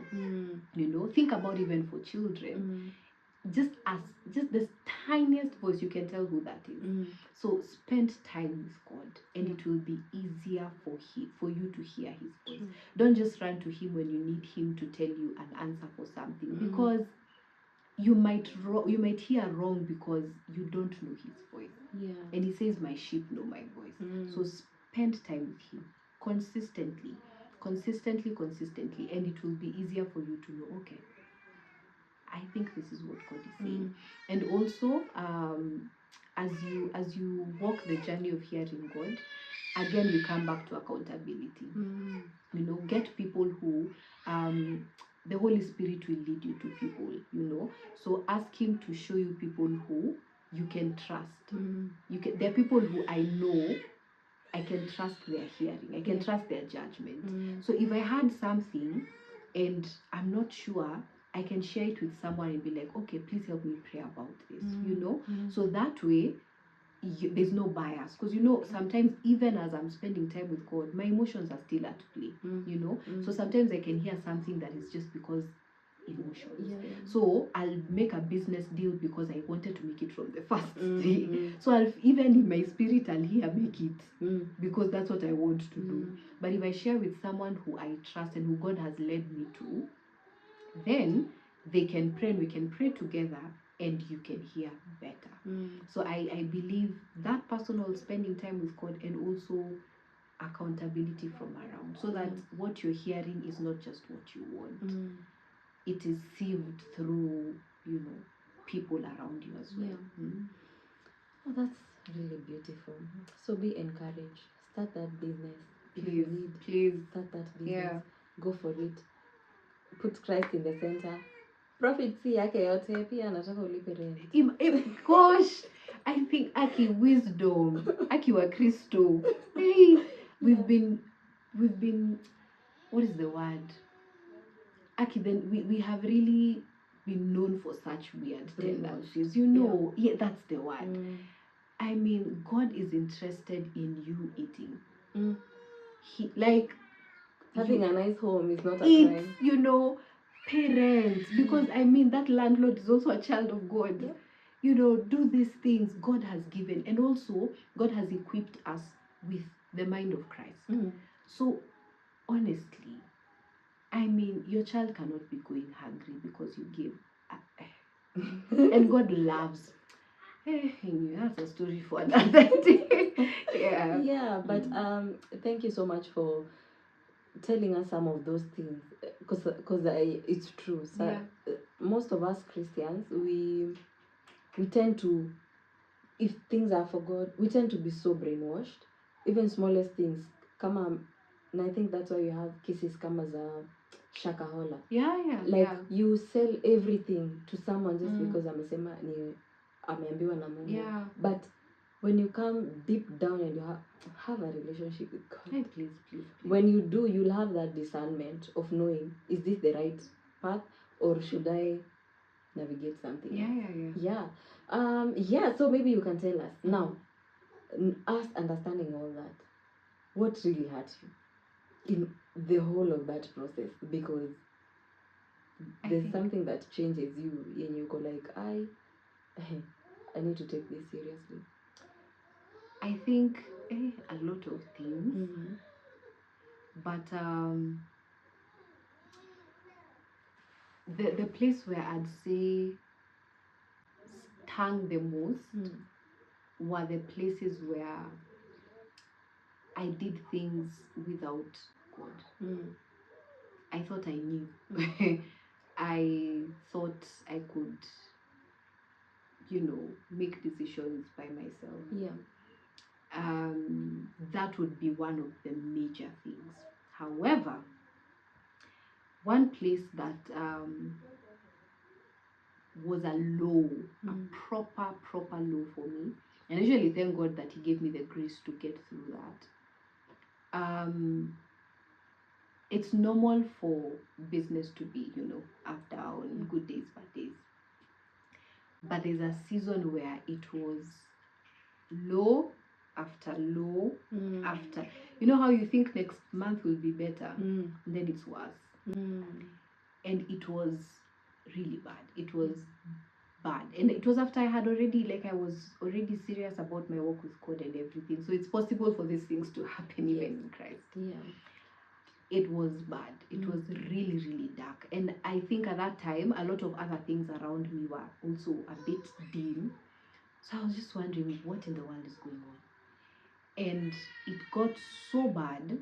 You know, think about even for children. just the tiniest voice, you can tell who that is. So spend time with God, and it will be easier for you to hear his voice. Don't just run to him when you need him to tell you an answer for something, because you might hear wrong because you don't know his voice. And he says, my sheep know my voice. So spend time with him consistently, and it will be easier for you to know, okay, I think this is what God is saying. And also, as you walk the journey of hearing God, again we come back to accountability. Get people who the Holy Spirit will lead you to people, so ask him to show you people who you can trust. There are people who I know I can trust their hearing, I can trust their judgment. So if I had something and I'm not sure, I can share it with someone and be like, okay, please help me pray about this. So that way there's no bias, because sometimes even as I'm spending time with God, my emotions are still at play. So sometimes I can hear something that is just because emotions. So I'll make a business deal because I wanted to make it from the first day. So even in my spirit I'll hear make it because that's what I want to do. But if I share with someone who I trust and who God has led me to, then they can pray and we can pray together and you can hear better. So I believe that personal spending time with God, and also accountability from around, so that what you're hearing is not just what you want. It is sieved through, people around you as well. Oh, that's really beautiful. So be encouraged. Start that business. If you need, please start that business. Go for it. Put Christ in the center. Profit si yake yote, pia anataka ulipe rent. Gosh, I think Aki wisdom, Aki wa Kristo. Hey, we've been, what is the word? Aki, then we have really been known for such weird tendencies. Yeah, that's the word. I mean, God is interested in you eating. He, like, having a nice home is not a crime. Parents, because I mean that landlord is also a child of God. Do these things God has given, and also God has equipped us with the mind of Christ. So honestly, I mean, your child cannot be going hungry because you give. And God loves. That's a story for another day. But thank you so much for telling us some of those things, because it's true. So most of us Christians, we tend to, if things are for God, we tend to be so brainwashed. Even smallest things come, and I think that's why you have cases come as a shakahola. You sell everything to someone just because amesema ni ameambiwa na Mungu. But when you come deep down and you have a relationship with God, please. When you do, you'll have that discernment of knowing, is this the right path, or should I navigate something else? So maybe you can tell us now, us understanding all that, what really hurt you in the whole of that process, because there's something that changes you and you go like, I need to take this seriously. I think a lot of things, but the place where I'd say stung the most were the places where I did things without God. I thought I knew. I thought I could, make decisions by myself. That would be one of the major things. However, one place that was a low, a proper low for me, and I usually thank God that He gave me the grace to get through that. It's normal for business to be, up, down, good days, bad days. But there's a season where it was low after low after. You know how you think next month will be better, and then it's worse. And it was really bad. It was bad. And it was after I had already, like, I was already serious about my work with code and everything. So it's possible for these things to happen even in Christ. Yeah. It was bad. It was really, really dark. And I think at that time, a lot of other things around me were also a bit dim. So I was just wondering, what in the world is going on? And it got so bad.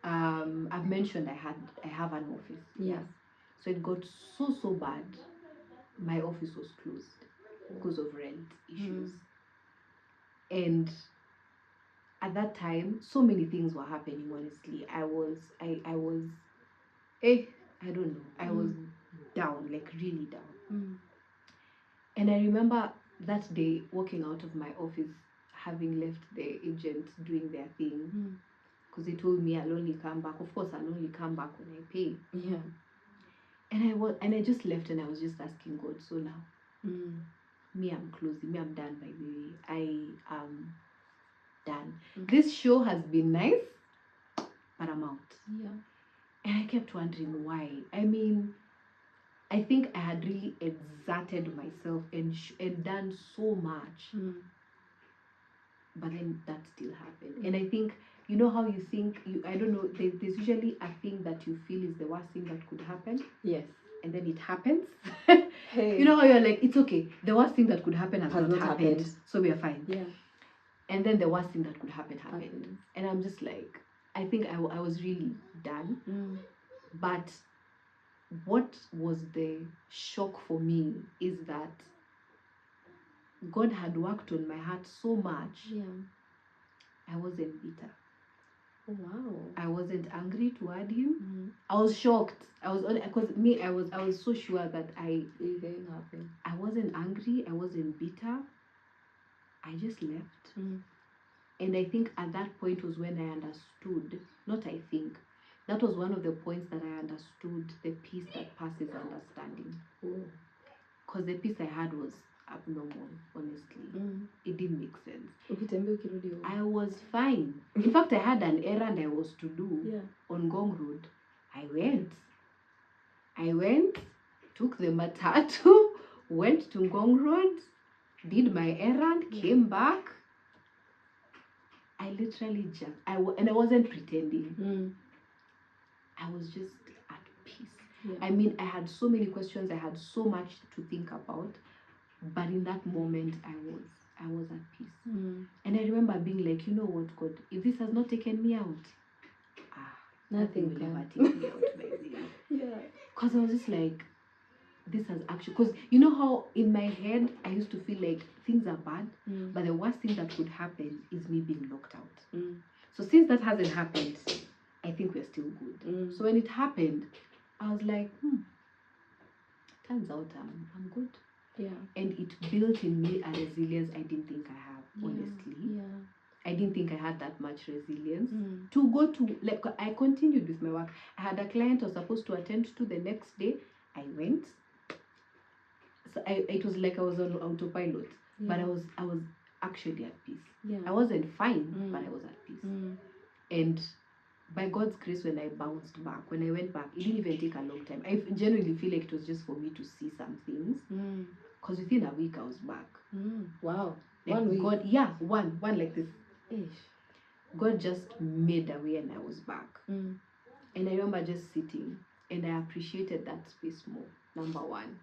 I've mentioned I have an office. Yes. So it got so bad. My office was closed because of rent issues. And at that time, so many things were happening. Honestly, I was I don't know. I was down, like really down. And I remember that day walking out of my office, having left the agent doing their thing, because they told me I'll only come back. Of course, I'll only come back when I pay. Yeah. And I just left, and I was just asking God. So now, me, I'm closing. Me, I'm done. By the way, I am done. This show has been nice, but I'm out. Yeah. And I kept wondering why. I mean, I think I had really exerted myself and done so much. But then that still happened. And I think, you know how you think, I don't know, there's usually a thing that you feel is the worst thing that could happen. Yes. And then it happens. Hey. You know how you're like, it's okay. The worst thing that could happen has not happened. So we are fine. Yeah. And then the worst thing that could happen happened. And I'm just like, I think I was really done. But what was the shock for me is that God had worked on my heart so much. Yeah. I wasn't bitter. Oh, wow. I wasn't angry toward him. I was shocked. I was because me. I was so sure that it didn't happen. I wasn't angry. I wasn't bitter. I just left. And I think at that point was when I understood. Not I think. That was one of the points that I understood the peace that passes understanding. Because the peace I had was abnormal, honestly. It didn't make sense. I was fine. In fact, I had an errand I was to do on Gong Road. I went, took the matatu, went to Gong Road, did my errand, came back. I literally just, and I wasn't pretending. I was just at peace. Yeah. I mean, I had so many questions. I had so much to think about. But in that moment, I was at peace. And I remember being like, you know what, God, if this has not taken me out, nothing will ever take me out, by the way. Yeah. Because I was just like, this has actually, because you know how in my head, I used to feel like things are bad, but the worst thing that could happen is me being locked out. So since that hasn't happened, I think we're still good. So when it happened, I was like, turns out I'm good. Yeah. And it built in me a resilience I didn't think I have, honestly. Yeah. I didn't think I had that much resilience. To go to, like, I continued with my work. I had a client I was supposed to attend to the next day. I went. So it was like I was on autopilot. But I was actually at peace. Yeah. I wasn't fine, but I was at peace. And by God's grace, when I bounced back, when I went back, it didn't even take a long time. I genuinely feel like it was just for me to see some things. Because within a week, I was back. Wow. Like 1 week? God, yeah, one like this. God just made a way and I was back. And I remember just sitting and I appreciated that space more. Number one.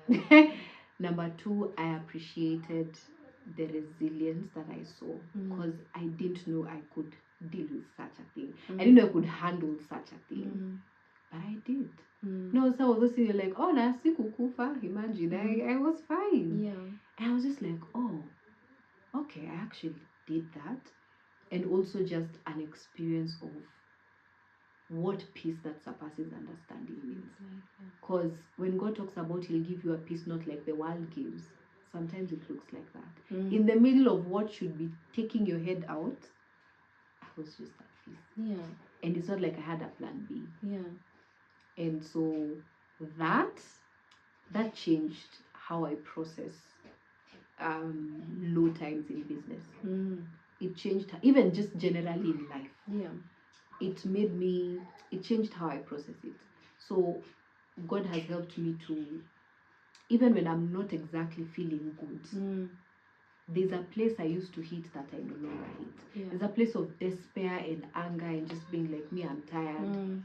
Yeah. Number two, I appreciated the resilience that I saw because I didn't know I could deal with such a thing. I didn't know I could handle such a thing. But I did. No, so I was also like, oh, na sikukufa. Imagine, I was fine. Yeah. And I was just like, oh, okay, I actually did that. And also just an experience of what peace that surpasses understanding means. Because when God talks about he'll give you a peace not like the world gives, sometimes it looks like that. In the middle of what should be taking your head out, I was just at peace. Yeah. And it's not like I had a plan B. Yeah. And so that changed how I process low times in business. It changed, even just generally in life. Yeah. It changed how I process it. So God has helped me to, even when I'm not exactly feeling good, there's a place I used to hit that I no longer hit. Yeah. There's a place of despair and anger and just being like, me, I'm tired,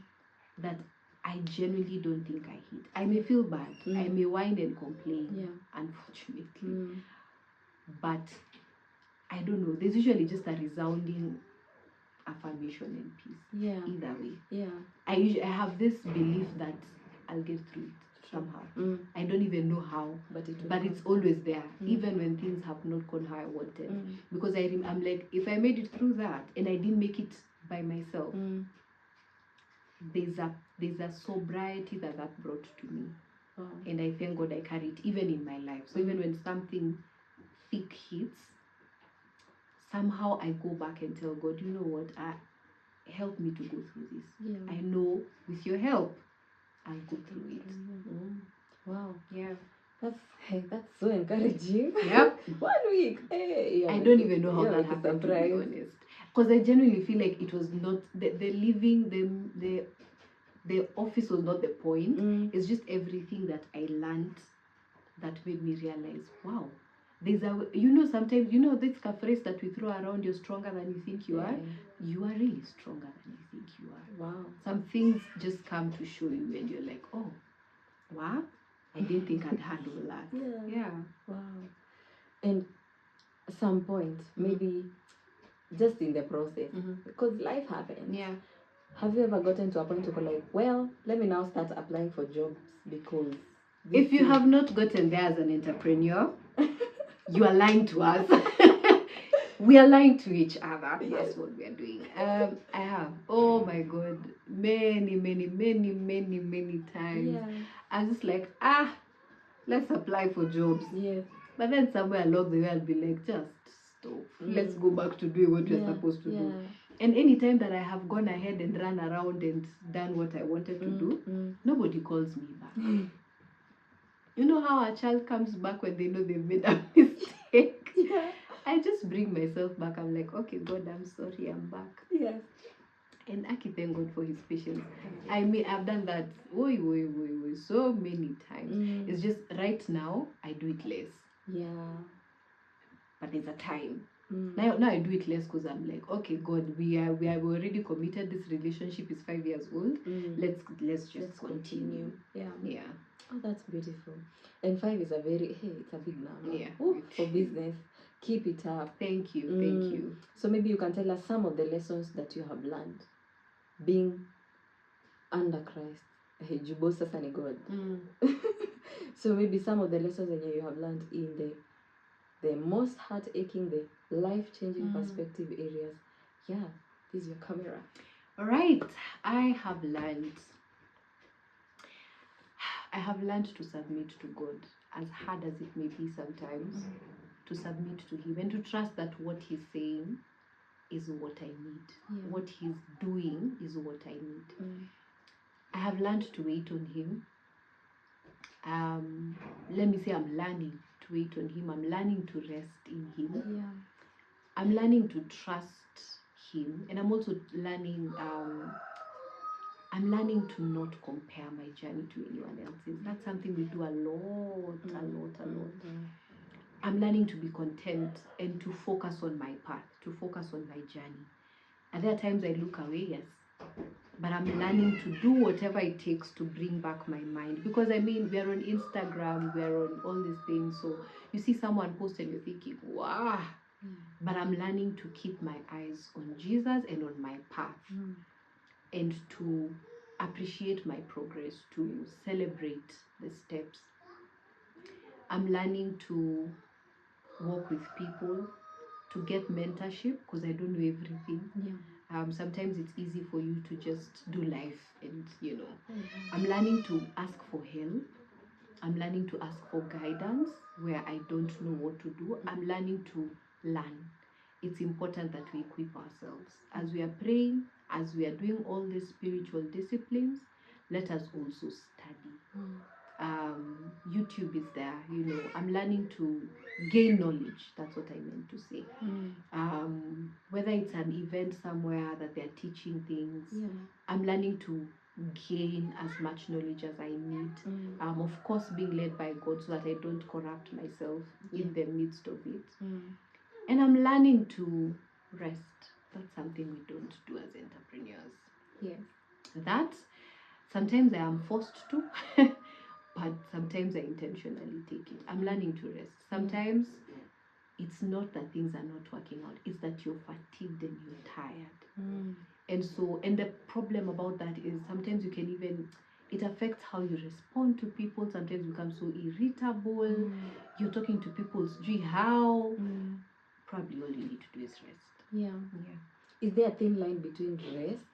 that I genuinely don't think I hit. I may feel bad. I may whine and complain, unfortunately. But I don't know. There's usually just a resounding affirmation and peace. Either way. I have this belief that I'll get through it somehow. I don't even know how, but it's always there, even when things have not gone how I wanted. Because I'm like, if I made it through that and I didn't make it by myself, there's a sobriety that brought to me. And I thank God I carry it even in my life. So even when something thick hits, somehow I go back and tell God, you know what, help me to go through this. I know with your help, I'll go through it. Wow. Yeah. That's so encouraging. Yep. 1 week. Hey, I don't even know how that happened, to be honest. Because I genuinely feel like it was not the living, the office was not the point. It's just everything that I learned that made me realize, wow, there's sometimes, this phrase that we throw around, you're stronger than you think you are. You are really stronger than you think you are. Wow. Some things just come to show you and you're like, oh, wow, I didn't think I'd handle that. Yeah. Wow. And at some point, maybe just in the process, because life happens. Yeah. Have you ever gotten to a point where like, well, let me now start applying for jobs because... If you have not gotten there as an entrepreneur, you are lying to us. We are lying to each other. That's what we are doing. I have, oh my God, many times. I was just like, let's apply for jobs. But then somewhere along the way, I'll be like, just stop. Let's go back to doing what we're supposed to do. And anytime that I have gone ahead and run around and done what I wanted to do, nobody calls me back. You know how a child comes back when they know they've made a mistake? I just bring myself back. I'm like, okay, God, I'm sorry, I'm back. And I thank God for his patience. I mean, I've done that so many times. It's just right now, I do it less. But there's a time. Now I do it less because I'm like, okay, God, we are already committed. This relationship is 5 years old. Let's just continue. Yeah. Oh, that's beautiful. And 5 is it's a big number. Yeah. For business. Keep it up. Thank you. Thank you. So maybe you can tell us some of the lessons that you have learned being under Christ. Jubo sasa ni God. So maybe some of the lessons that you have learned in the most heart-aching, the life-changing perspective areas. Yeah, this is your camera. All right. I have learned to submit to God, as hard as it may be sometimes, to submit to him and to trust that what he's saying is what I need. What he's doing is what I need. I have learned to wait on him. Let me say I'm learning to wait on him. I'm learning to rest in him. I'm learning to trust him. And I'm also learning... I'm learning to not compare my journey to anyone else's. That's something we do a lot. I'm learning to be content and to focus on my path, to focus on my journey. And there are times I look away, yes. But I'm learning to do whatever it takes to bring back my mind. Because I mean, we're on Instagram, we're on all these things. So you see someone post and you're thinking, wow. But I'm learning to keep my eyes on Jesus and on my path. And to appreciate my progress, to celebrate the steps. I'm learning to work with people, to get mentorship, because I don't know everything. Sometimes it's easy for you to just do life and, I'm learning to ask for help. I'm learning to ask for guidance where I don't know what to do. I'm learning to learn. It's important that we equip ourselves. As we are praying, as we are doing all these spiritual disciplines, let us also study. YouTube is there, I'm learning to gain knowledge. That's what I meant to say. Whether it's an event somewhere that they're teaching things, I'm learning to gain as much knowledge as I need. Of course, being led by God so that I don't corrupt myself in the midst of it. And I'm learning to rest. That's something we don't do as entrepreneurs. Yes. That sometimes I am forced to, but sometimes I intentionally take it. I'm learning to rest. Sometimes it's not that things are not working out, it's that you're fatigued and you're tired. And the problem about that is sometimes you can even, it affects how you respond to people. Sometimes you become so irritable. You're talking to people, how. Probably all you need to do is rest. Yeah. Is there a thin line between rest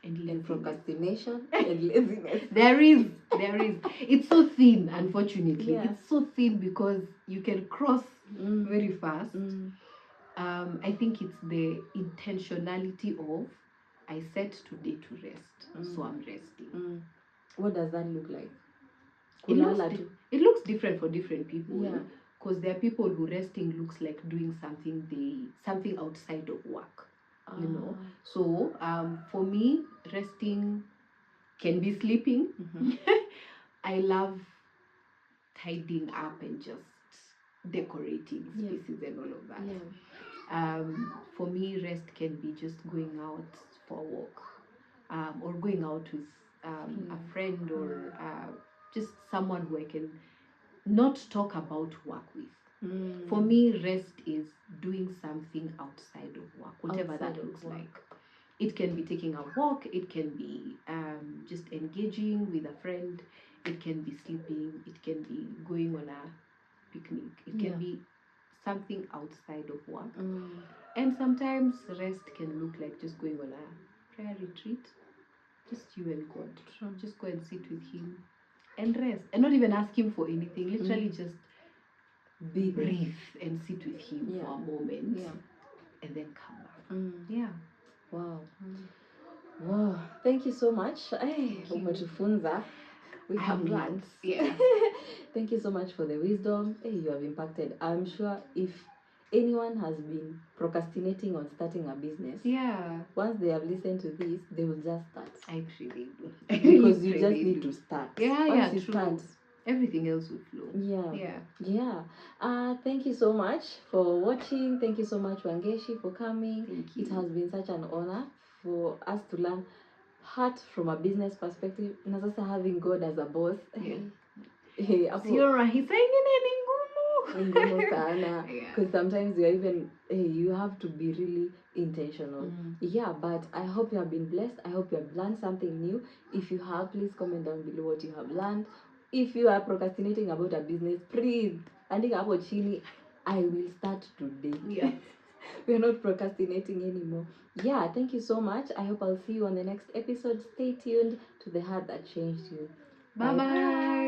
and procrastination and laziness? There is. It's so thin, unfortunately. It's so thin because you can cross very fast. I think it's the intentionality of, I set today to rest, so I'm resting. What does that look like? It looks different for different people. Because there are people who resting looks like doing something outside of work. You know. So for me, resting can be sleeping. I love tidying up and just decorating spaces and all of that. For me, rest can be just going out for a walk, or going out with a friend, or just someone who I can not talk about work with. For me, rest is doing something outside of work, whatever that looks like. It can be taking a walk, it can be just engaging with a friend, it can be sleeping, it can be going on a picnic, it can be something outside of work. And sometimes rest can look like just going on a prayer retreat, just you and God. Just go and sit with Him and rest, and not even ask Him for anything. Literally just breathe and sit with Him for a moment, and then come back. Wow. Wow. Thank you so much. Umetufunza. We have learned. Thank you so much for the wisdom. You have impacted. I'm sure if anyone has been procrastinating on starting a business, once they have listened to this, they will just start. I really do. Because you just need to start. Once you start, everything else will flow. Thank you so much for watching. Thank you so much, Wangeshi, for coming. Thank you. It has been such an honor for us to learn heart from a business perspective, na sasa having God as a boss. Sio rahisi ingine ni ngumu sana, because sometimes you have to be really intentional. But I hope you have been blessed. I hope you have learned something new. If you have, please comment down below what you have learned. If you are procrastinating about a business, please andika hapo chini, I will start today. We're not procrastinating anymore. Thank you so much. I hope I'll see you on the next episode. Stay tuned to the Heart That Changed You. Bye bye.